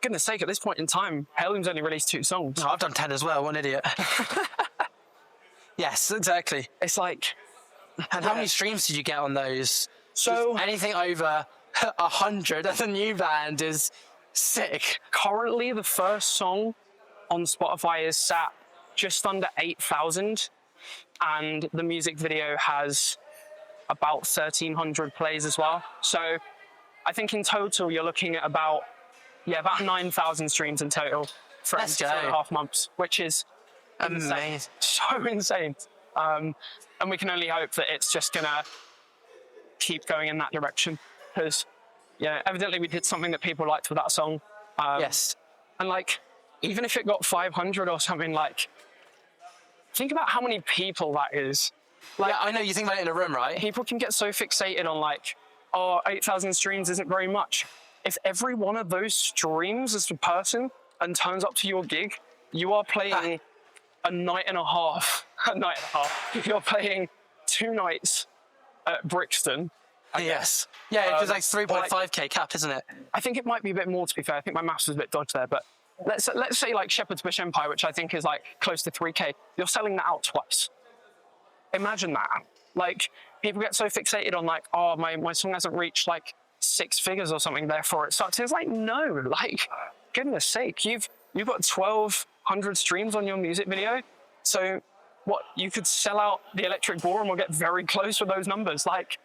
goodness sake, at this point in time, Palume's only released 2 songs. No, I've done 10 as well, what an idiot. Yes, exactly. It's like... And how many streams did you get on those? So, Anything over 100 as a new band is sick. currently, the first song on Spotify is sat just under 8,000, and the music video has about 1,300 plays as well. So I think in total you're looking at about 9,000 streams in total for Let's go. 2.5 months, which is Amazing. so insane. And we can only hope that it's just gonna keep going in that direction, because evidently we did something that people liked with that song. Yes. And like, even if it got 500 or something, like, think about how many people that is. Like, Yeah, I know you think about it in a room, right? people can get so fixated on like, 8,000 streams isn't very much. If every one of those streams is a person and turns up to your gig, you are playing a night and a half. You're playing 2 nights at Brixton. Yes. Yeah, it's like 3.5k cap, isn't it? I think it might be a bit more, to be fair. I think my maths was a bit dodged there, but let's say like Shepherd's Bush Empire, which I think is like close to 3k. You're selling that out twice. Imagine that. Like, people get so fixated on like, my song hasn't reached like 6 figures or something, therefore it sucks. It's like, no, like, goodness sake, you've got 1,200 streams on your music video. So what, you could sell out the Electric Ballroom or get very close with those numbers. Like,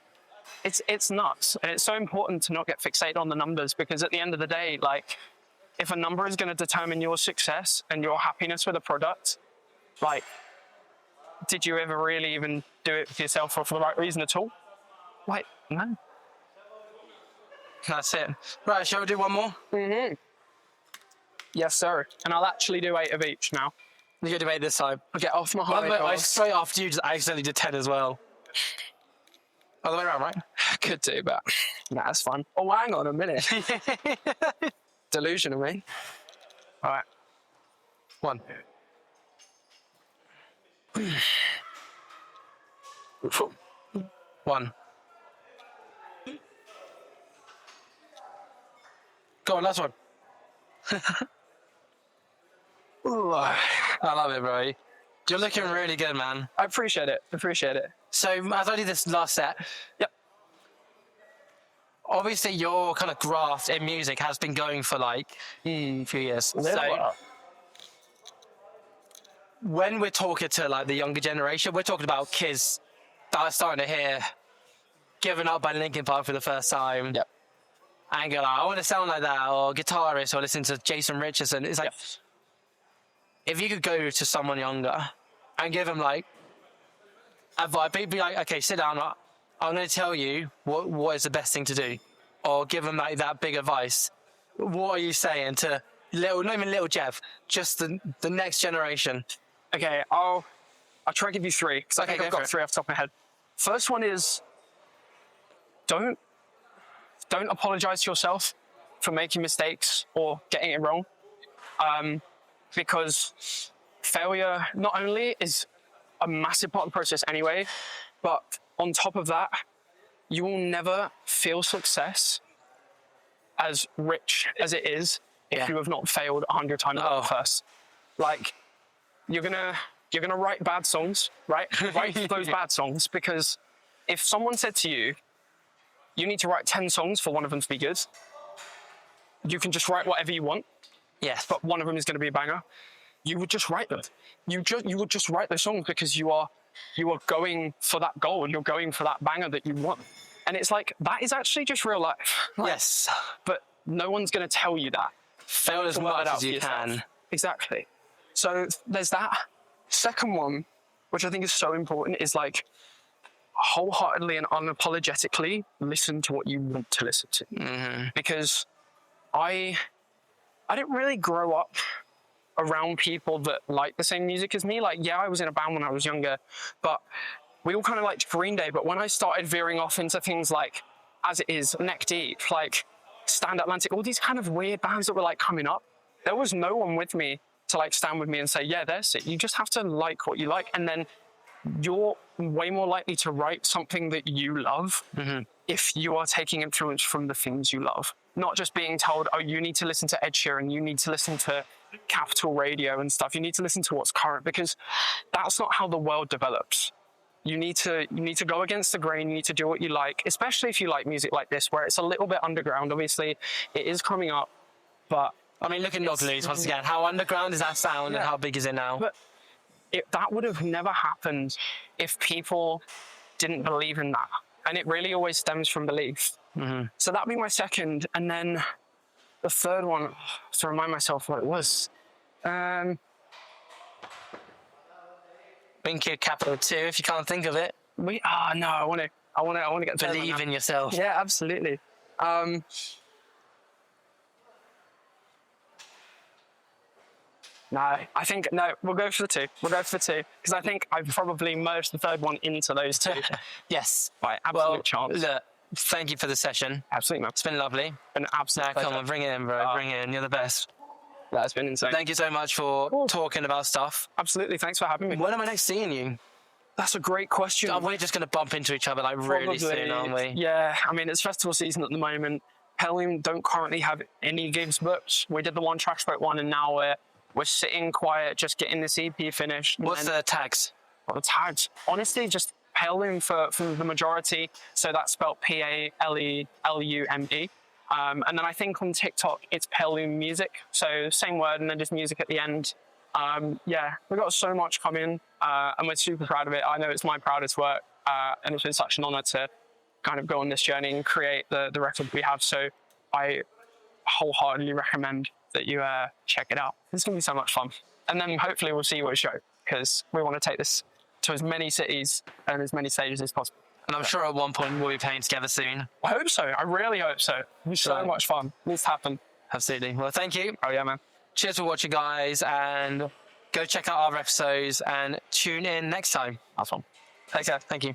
it's nuts. And it's so important to not get fixated on the numbers, because at the end of the day, like, if a number is going to determine your success and your happiness with a product, like, did you ever really even do it for yourself or for the right reason at all? Like, no. That's it. Right, shall we do one more? Mm-hmm. Yes, sir. And I'll actually do 8 of each now. You're going to debate this time. I'll get off my By the way, high I horse. straight after you just accidentally did 10 as well. Other way around, right? Could do, but nah, that's fun. Oh, hang on a minute. Delusion of me. All right. 1. One. Go on, last one. Ooh, I love it, bro. You're looking really good, man. I appreciate it. Appreciate it. So, as I do this last set, Yep. obviously your kind of graft in music has been going for like a few years. So, when we're talking to like the younger generation, we're talking about kids that are starting to hear Given Up by Linkin Park for the first time. Yep. And go like, I want to sound like that, or guitarist, or listen to Jason Richardson. It's like, if you could go to someone younger and give them like advice, be like, okay, sit down. I'm going to tell you what is the best thing to do, or give them like that big advice. What are you saying to not even little Jeff, just the next generation? Okay, I'll try to give you 3, because I think Okay, I've go got for it. 3 off the top of my head. First one is, don't apologize to yourself for making mistakes or getting it wrong, because failure not only is a massive part of the process anyway. But on top of that, you will never feel success as rich as it is if you have not failed 100 times first. Like, you're gonna write bad songs, right? Write those bad songs, because if someone said to you, you need to write 10 songs for one of them to be good, you can just write whatever you want. Yes. But one of them is going to be a banger. You would just write them. You would just write those songs because you are going for that goal, and you're going for that banger that you want. And it's like, that is actually just real life. Like, yes. But no one's going to tell you that. Fail as much as you can. Exactly. So there's that. Second one, which I think is so important, is like, wholeheartedly and unapologetically listen to what you want to listen to. Mm-hmm. Because I didn't really grow up around people that like the same music as me. Like, yeah, I was in a band when I was younger, but we all kind of liked Green Day. But when I started veering off into things like As It Is, Neck Deep, like Stand Atlantic, all these kind of weird bands that were like coming up, there was no one with me to like stand with me and say, yeah, that's it. You just have to like what you like. And then you're way more likely to write something that you love if you are taking influence from the things you love. Not just being told, oh, you need to listen to Ed Sheeran, you need to listen to Capital Radio and stuff. You need to listen to what's current, because that's not how the world develops. You need to go against the grain. You need to do what you like, especially if you like music like this, where it's a little bit underground. Obviously, it is coming up, but I mean, look at Knock Loose once again. How underground is that sound, and how big is it now? But that would have never happened if people didn't believe in that. And it really always stems from belief. Mm-hmm. So that'd be my second. And then the third one, to remind myself what it was. Think your capital 2 if you can't think of it. No, I want to get believe in yourself. Yeah, absolutely. We'll go for the two. Because I think I've probably merged the third one into those two. Yes. By absolute chance. Look, thank you for the session. Absolutely, man. It's been lovely. An absolute pleasure. Come on, bring it in, bro. Bring it in. You're the best. That's been insane. Thank you so much for talking about stuff. Absolutely. Thanks for having me. When am I next seeing you? That's a great question. We're just going to bump into each other really soon, aren't we? Yeah. I mean, it's festival season at the moment. Palelume don't currently have any gigs booked. We did the one Trash Boat one, and now we're sitting quiet, just getting this EP finished. What's the tags? What the tags? Honestly, just Palelume for the majority. So that's spelled Palelume. And then I think on TikTok, it's Palelume Music. So same word and then just music at the end. We've got so much coming and we're super proud of it. I know it's my proudest work and it's been such an honor to kind of go on this journey and create the record we have. So I wholeheartedly recommend that you check it out. It's going to be so much fun. And then hopefully we'll see you at a show, because we want to take this to as many cities and as many stages as possible. And I'm sure at one point we'll be playing together soon. I hope so. I really hope so. It's so much fun. It needs to happen. Absolutely. Well, thank you. Oh, yeah, man. Cheers for watching, guys. And go check out our episodes and tune in next time. That's fun. Take care. Thank you.